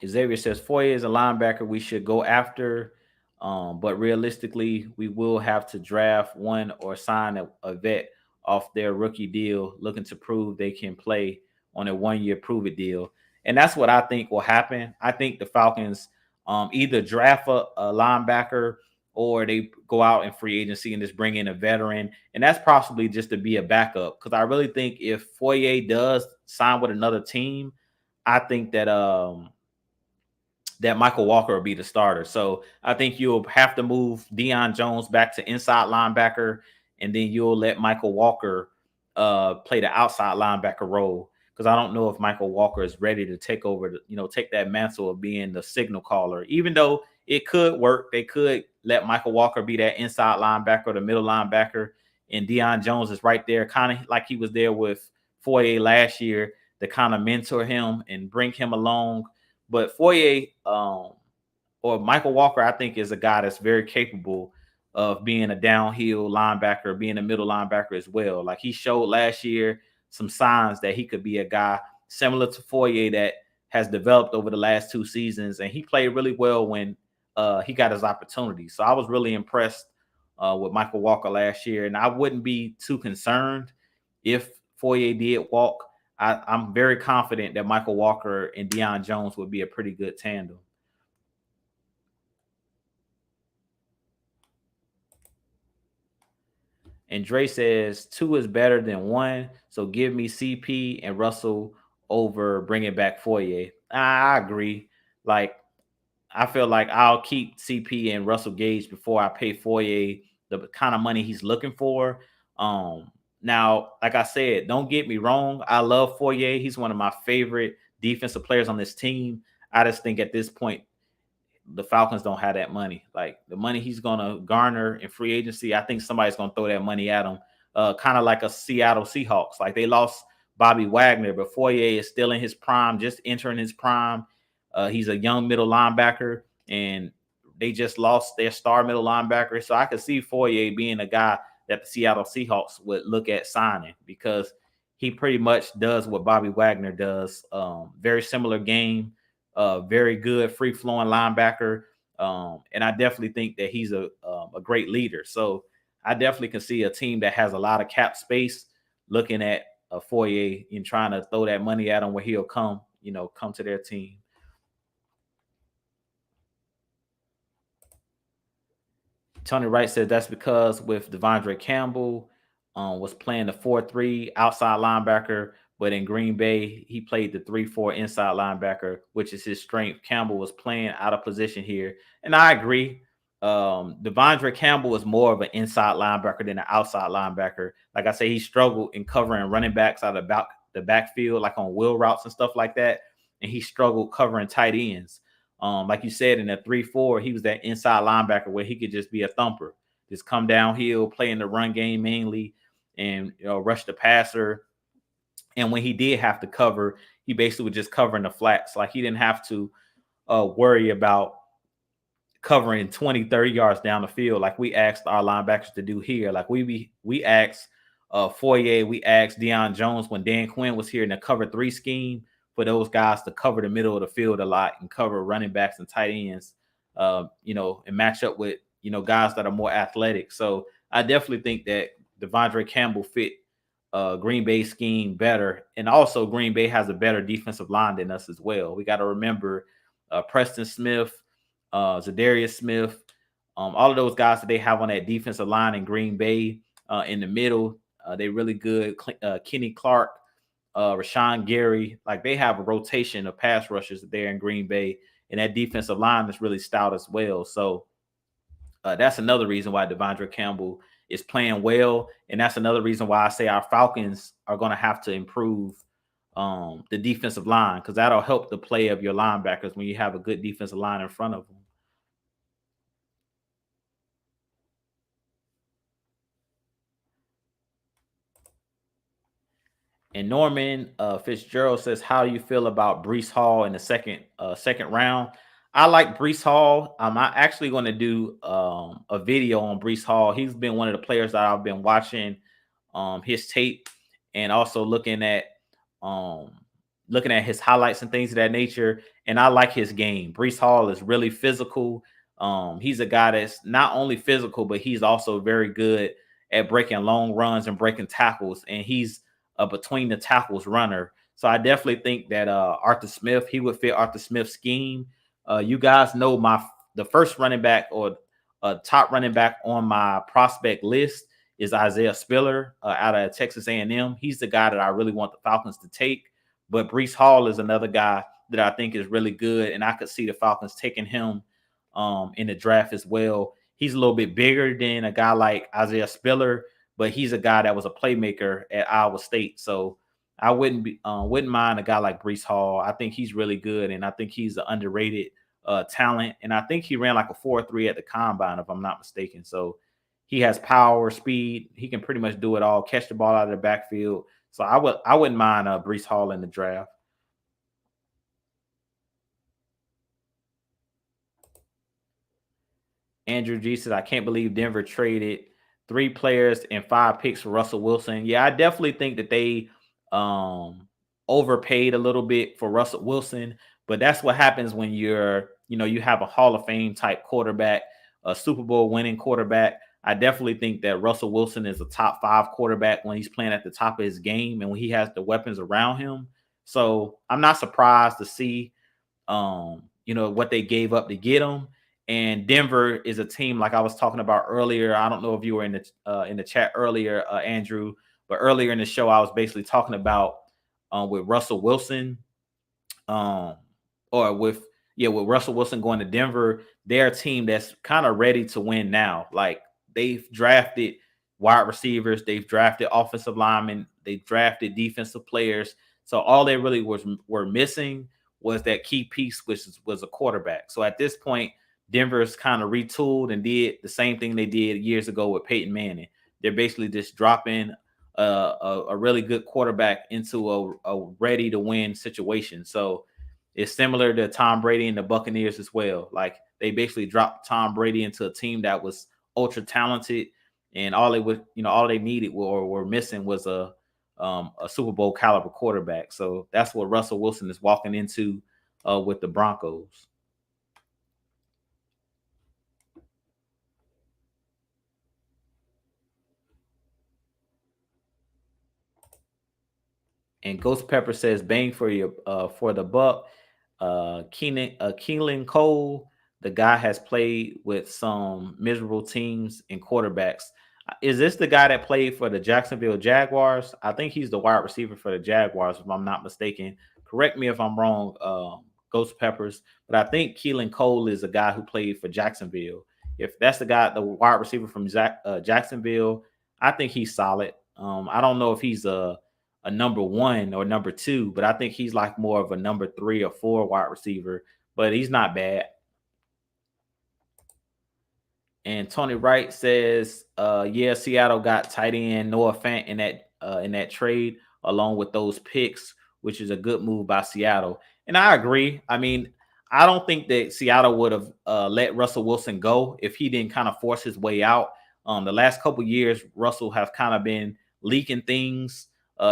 Xavier says Foyer is a linebacker we should go after, but realistically, we will have to draft one or sign a vet off their rookie deal, looking to prove they can play on a 1-year prove it deal. And that's what I think will happen. I think the Falcons either draft a linebacker or they go out in free agency and just bring in a veteran. And that's possibly just to be a backup. Because I really think if Foyer does sign with another team, I think that Michael Walker will be the starter. So I think you'll have to move Deion Jones back to inside linebacker, and then you'll let Michael Walker play the outside linebacker role. Because I don't know if Michael Walker is ready to take over, take that mantle of being the signal caller. Even though it could work, they could let Michael Walker be that inside linebacker, the middle linebacker, and Deion Jones is right there, kind of like he was there with Foyer last year, to kind of mentor him and bring him along. But Foyer or Michael Walker, I think, is a guy that's very capable of being a downhill linebacker, being a middle linebacker as well. Like he showed last year some signs that he could be a guy similar to Foyer that has developed over the last 2 seasons. And he played really well when he got his opportunity. So I was really impressed with Michael Walker last year. And I wouldn't be too concerned if Foyer did walk. I'm very confident that Michael Walker and Deion Jones would be a pretty good tandem. And Dre says 2 is better than 1. So give me CP and Russell over bringing back Foyer. I agree. Like, I feel like I'll keep CP and Russell Gage before I pay Foyer the kind of money he's looking for. Now, like I said, don't get me wrong. I love Foyer. He's one of my favorite defensive players on this team. I just think at this point, the Falcons don't have that money. Like the money he's going to garner in free agency, I think somebody's going to throw that money at him. Kind of like a Seattle Seahawks. Like they lost Bobby Wagner, but Foyer is still in his prime, just entering his prime. He's a young middle linebacker, and they just lost their star middle linebacker. So I could see Foyer being a guy that the Seattle Seahawks would look at signing because he pretty much does what Bobby Wagner does. Very similar game, very good free-flowing linebacker. And I definitely think that he's a great leader. So I definitely can see a team that has a lot of cap space looking at a Foyer and trying to throw that money at him where he'll come to their team. Tony Wright said that's because with Devondre Campbell was playing the 4-3 outside linebacker, but in Green Bay, he played the 3-4 inside linebacker, which is his strength. Campbell was playing out of position here. And I agree. Devondre Campbell is more of an inside linebacker than an outside linebacker. Like I say, he struggled in covering running backs out of the backfield, like on wheel routes and stuff like that. And he struggled covering tight ends. Like you said, in the 3-4, he was that inside linebacker where he could just be a thumper, just come downhill, play in the run game mainly, and rush the passer. And when he did have to cover, he basically was just covering the flats. Like he didn't have to worry about covering 20, 30 yards down the field like we asked our linebackers to do here. Like we asked Foyer, we asked Deion Jones when Dan Quinn was here in the cover 3 scheme for those guys to cover the middle of the field a lot and cover running backs and tight ends. and match up with guys that are more athletic. So I definitely think that Devondre Campbell fit Green Bay scheme better, and also Green Bay has a better defensive line than us as well. We got to remember Preston Smith, Zadarius Smith, all of those guys that they have on that defensive line in Green Bay. In the middle, they really good. Kenny Clark, Rashawn Gary, like they have a rotation of pass rushers there in Green Bay, and that defensive line is really stout as well. So that's another reason why Devondre Campbell is playing well, and that's another reason why I say our Falcons are going to have to improve the defensive line, because that'll help the play of your linebackers when you have a good defensive line in front of them. And Norman Fitzgerald says, "How do you feel about Breece Hall in the second round?" I like Breece Hall. I'm actually going to do a video on Breece Hall. He's been one of the players that I've been watching his tape, and also um, looking at his highlights and things of that nature. And I like his game. Breece Hall is really physical. He's a guy that's not only physical, but he's also very good at breaking long runs and breaking tackles. And he's a between the tackles runner. So I definitely think that Arthur Smith, he would fit Arthur Smith's scheme. You guys know the first running back or top running back on my prospect list is Isaiah Spiller out of Texas A&M. He's the guy that I really want the Falcons to take. But Breece Hall is another guy that I think is really good, and I could see the Falcons taking him in the draft as well. He's a little bit bigger than a guy like Isaiah Spiller, but he's a guy that was a playmaker at Iowa State. So I wouldn't mind a guy like Breece Hall. I think he's really good, and I think he's an underrated talent. And I think he ran like a 4.3 at the combine, if I'm not mistaken. So he has power, speed. He can pretty much do it all. Catch the ball out of the backfield. So I wouldn't mind Breece Hall in the draft. Andrew G said, "I can't believe Denver traded 3 players and 5 picks for Russell Wilson." Yeah, I definitely think that they overpaid a little bit for Russell Wilson, but that's what happens when you have a Hall of Fame type quarterback, a Super Bowl winning quarterback. I definitely think that Russell Wilson is a top 5 quarterback when he's playing at the top of his game and when he has the weapons around him. So I'm not surprised to see what they gave up to get him. And Denver is a team like I was talking about earlier. I don't know if you were in the chat earlier, Andrew, but earlier in the show I was basically talking about with Russell Wilson, or with Russell Wilson going to Denver. They're a team that's kind of ready to win now. Like they've drafted wide receivers, they've drafted offensive linemen, they've drafted defensive players. So all they really were missing was that key piece, which was a quarterback. So at this point, Denver's kind of retooled and did the same thing they did years ago with Peyton Manning. They're basically just dropping a really good quarterback into a ready to win situation. So it's similar to Tom Brady and the Buccaneers as well. Like they basically dropped Tom Brady into a team that was ultra talented, and all they needed or were missing was a Super Bowl caliber quarterback. So that's what Russell Wilson is walking into with the Broncos. And Ghost Pepper says, "Bang for the buck." Keelan Cole, the guy has played with some miserable teams and quarterbacks. Is this the guy that played for the Jacksonville Jaguars? I think he's the wide receiver for the Jaguars, if I'm not mistaken. Correct me if I'm wrong, Ghost Peppers. But I think Keelan Cole is a guy who played for Jacksonville. If that's the wide receiver from Jacksonville, I think he's solid. I don't know if he's a number 1 or number 2, but I think he's like more of a number 3 or 4 wide receiver, but he's not bad. And Tony Wright says, yeah, Seattle got tight end Noah Fant in that trade along with those picks, which is a good move by Seattle. And I agree. I mean, I don't think that Seattle would have let Russell Wilson go if he didn't kind of force his way out. The last couple of years, Russell have kind of been leaking things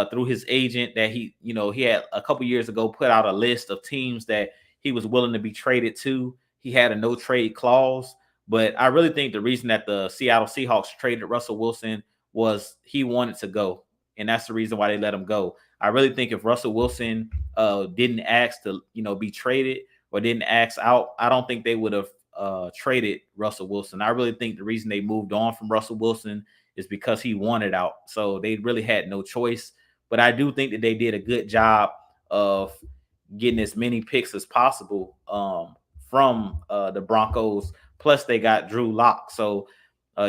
through his agent that he had a couple years ago put out a list of teams that he was willing to be traded to. he had a no trade clause. But I really think the reason that the Seattle Seahawks traded Russell Wilson was he wanted to go, and that's the reason why they let him go. I really think if Russell Wilson didn't ask to be traded or didn't ask out, I don't think they would have traded Russell Wilson. I really think the reason they moved on from Russell Wilson is because he wanted out. So they really had no choice. But I do think that they did a good job of getting as many picks as possible from the Broncos. Plus, they got Drew Lock. So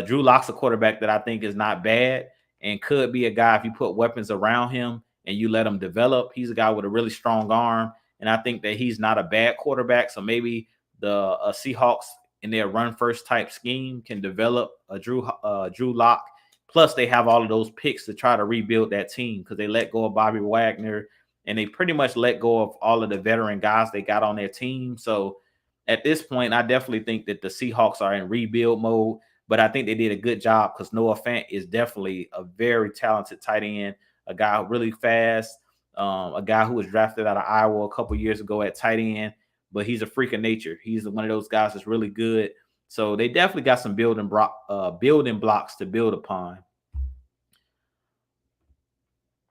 Drew Lock's a quarterback that I think is not bad and could be a guy if you put weapons around him and you let him develop. He's a guy with a really strong arm, and I think that he's not a bad quarterback. So maybe the Seahawks in their run first type scheme can develop a Drew Lock. Plus, they have all of those picks to try to rebuild that team because they let go of Bobby Wagner and they pretty much let go of all of the veteran guys they got on their team. So at this point, I definitely think that the Seahawks are in rebuild mode, but I think they did a good job because Noah Fant is definitely a very talented tight end, a guy really fast, a guy who was drafted out of Iowa a couple years ago at tight end, but he's a freak of nature. He's one of those guys that's really good. So they definitely got some building blocks to build upon.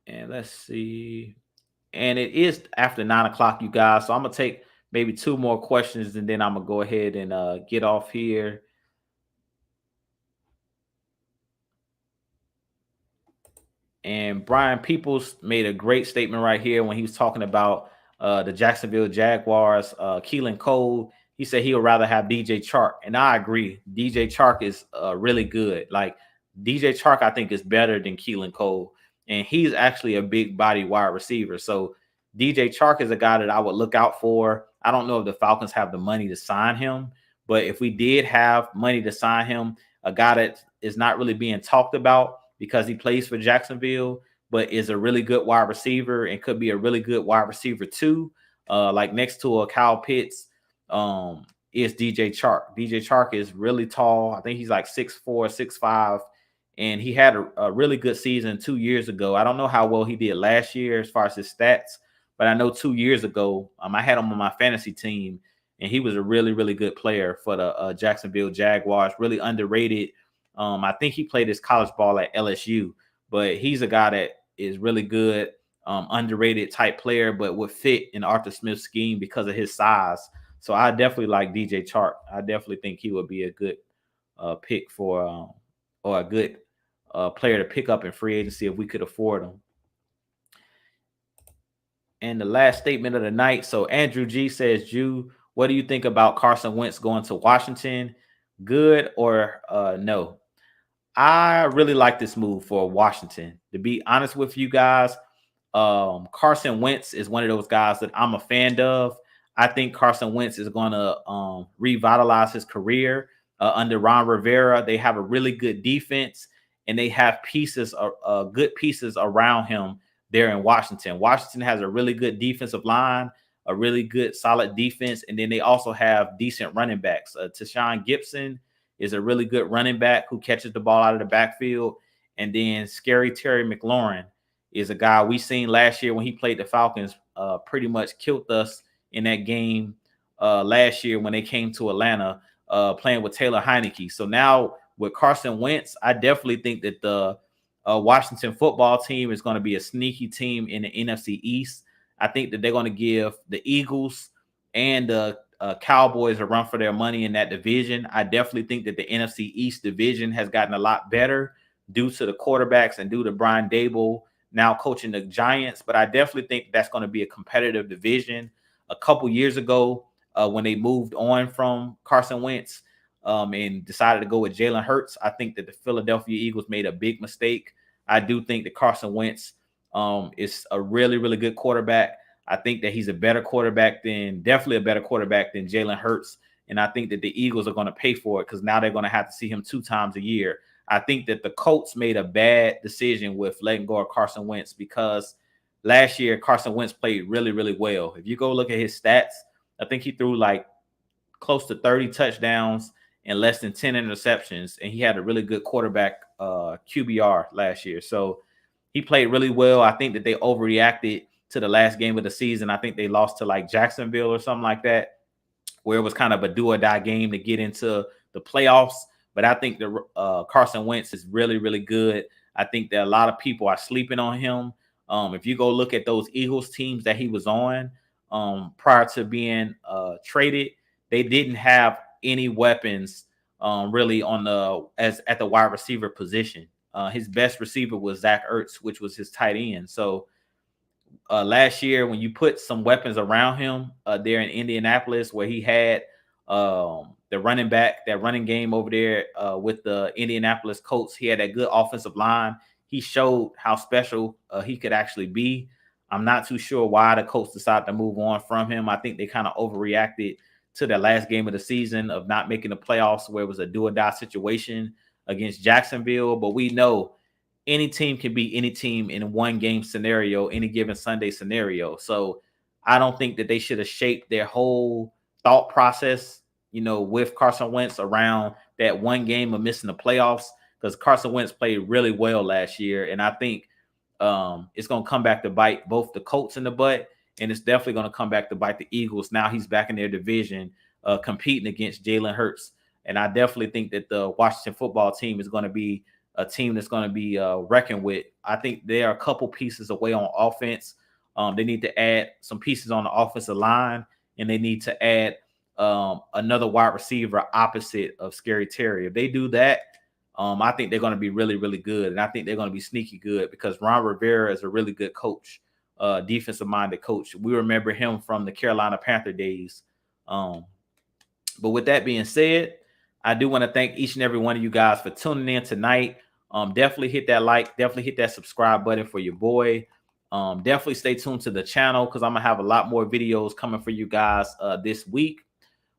And let's see. And it is after 9 o'clock, you guys. So I'm going to take maybe 2 more questions, and then I'm going to go ahead and get off here. And Brian Peoples made a great statement right here when he was talking about the Jacksonville Jaguars, Keelan Cole. He said he would rather have DJ Chark. And I agree. DJ Chark is really good. Like DJ Chark, I think, is better than Keelan Cole. And he's actually a big body wide receiver. So DJ Chark is a guy that I would look out for. I don't know if the Falcons have the money to sign him, but if we did have money to sign him, a guy that is not really being talked about because he plays for Jacksonville, but is a really good wide receiver and could be a really good wide receiver too, like next to a Kyle Pitts, is DJ Chark. DJ Chark is really tall. I think he's like 6'4", 6'5", and he had a really good season 2 years ago. I don't know how well he did last year as far as his stats, but I know 2 years ago, I had him on my fantasy team, and he was a really, really good player for the Jacksonville Jaguars, really underrated. I think he played his college ball at LSU, but he's a guy that is really good, underrated type player, but would fit in Arthur Smith's scheme because of his size. So I definitely like DJ Chark. I definitely think he would be a good pick for or a good player to pick up in free agency if we could afford him. And the last statement of the night. So Andrew G says, Jew, what do you think about Carson Wentz going to Washington? Good or no? I really like this move for Washington. To be honest with you guys, Carson Wentz is one of those guys that I'm a fan of. I think Carson Wentz is going to revitalize his career under Ron Rivera. They have a really good defense, and they have pieces, good pieces around him there in Washington. Washington has a really good defensive line, a really good, solid defense, and then they also have decent running backs. Tashawn Gibson is a really good running back who catches the ball out of the backfield. And then Scary Terry McLaurin is a guy we seen last year when he played the Falcons, pretty much killed us in that game last year when they came to Atlanta playing with Taylor Heineke. So now with Carson Wentz, I definitely think that the Washington football team is going to be a sneaky team in the NFC East. I think that they're going to give the Eagles and the Cowboys a run for their money in that division. I definitely think that the NFC East division has gotten a lot better due to the quarterbacks and due to Brian Daboll now coaching the Giants. But I definitely think that's going to be a competitive division. A couple years ago, when they moved on from Carson Wentz and decided to go with Jalen Hurts, I think that the Philadelphia Eagles made a big mistake. I do think that Carson Wentz is a really, really good quarterback. I think that he's definitely a better quarterback than Jalen Hurts. And I think that the Eagles are going to pay for it because now they're going to have to see him 2 times a year. I think that the Colts made a bad decision with letting go of Carson Wentz because last year Carson Wentz played really, really well. If you go look at his stats, I think he threw like close to 30 touchdowns and less than 10 interceptions. And he had a really good quarterback QBR last year. So he played really well. I think that they overreacted to the last game of the season. I think they lost to like Jacksonville or something like that, where it was kind of a do or die game to get into the playoffs. But I think the Carson Wentz is really, really good. I think that a lot of people are sleeping on him. If you go look at those Eagles teams that he was on prior to being traded, they didn't have any weapons really on at the wide receiver position. His best receiver was Zach Ertz, which was his tight end. So last year, when you put some weapons around him there in Indianapolis, where he had the running back, that running game over there with the Indianapolis Colts, he had that good offensive line. He showed how special he could actually be. I'm not too sure why the Colts decided to move on from him. I think they kind of overreacted to the last game of the season of not making the playoffs, where it was a do or die situation against Jacksonville. But we know any team can beat any team in one game scenario, any given Sunday scenario. So I don't think that they should have shaped their whole thought process, with Carson Wentz around that one game of missing the playoffs, because Carson Wentz played really well last year. And I think it's going to come back to bite both the Colts in the butt, and it's definitely going to come back to bite the Eagles. Now he's back in their division competing against Jalen Hurts. And I definitely think that the Washington football team is going to be a team that's going to be reckoned with. I think they are a couple pieces away on offense. They need to add some pieces on the offensive line, and they need to add another wide receiver opposite of Scary Terry. If they do that, I think they're going to be really, really good. And I think they're going to be sneaky good, because Ron Rivera is a really good coach, defensive-minded coach. We remember him from the Carolina Panther days. But with that being said, I do want to thank each and every one of you guys for tuning in tonight. Definitely hit that like, definitely hit that subscribe button for your boy. Definitely stay tuned to the channel, because I'm going to have a lot more videos coming for you guys this week.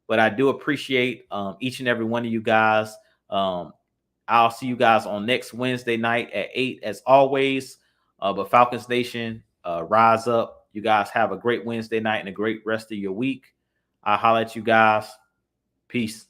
But I do appreciate each and every one of you guys. I'll see you guys on next Wednesday night at 8 as always. But Falcons Nation, rise up. You guys have a great Wednesday night and a great rest of your week. I'll holler at you guys. Peace.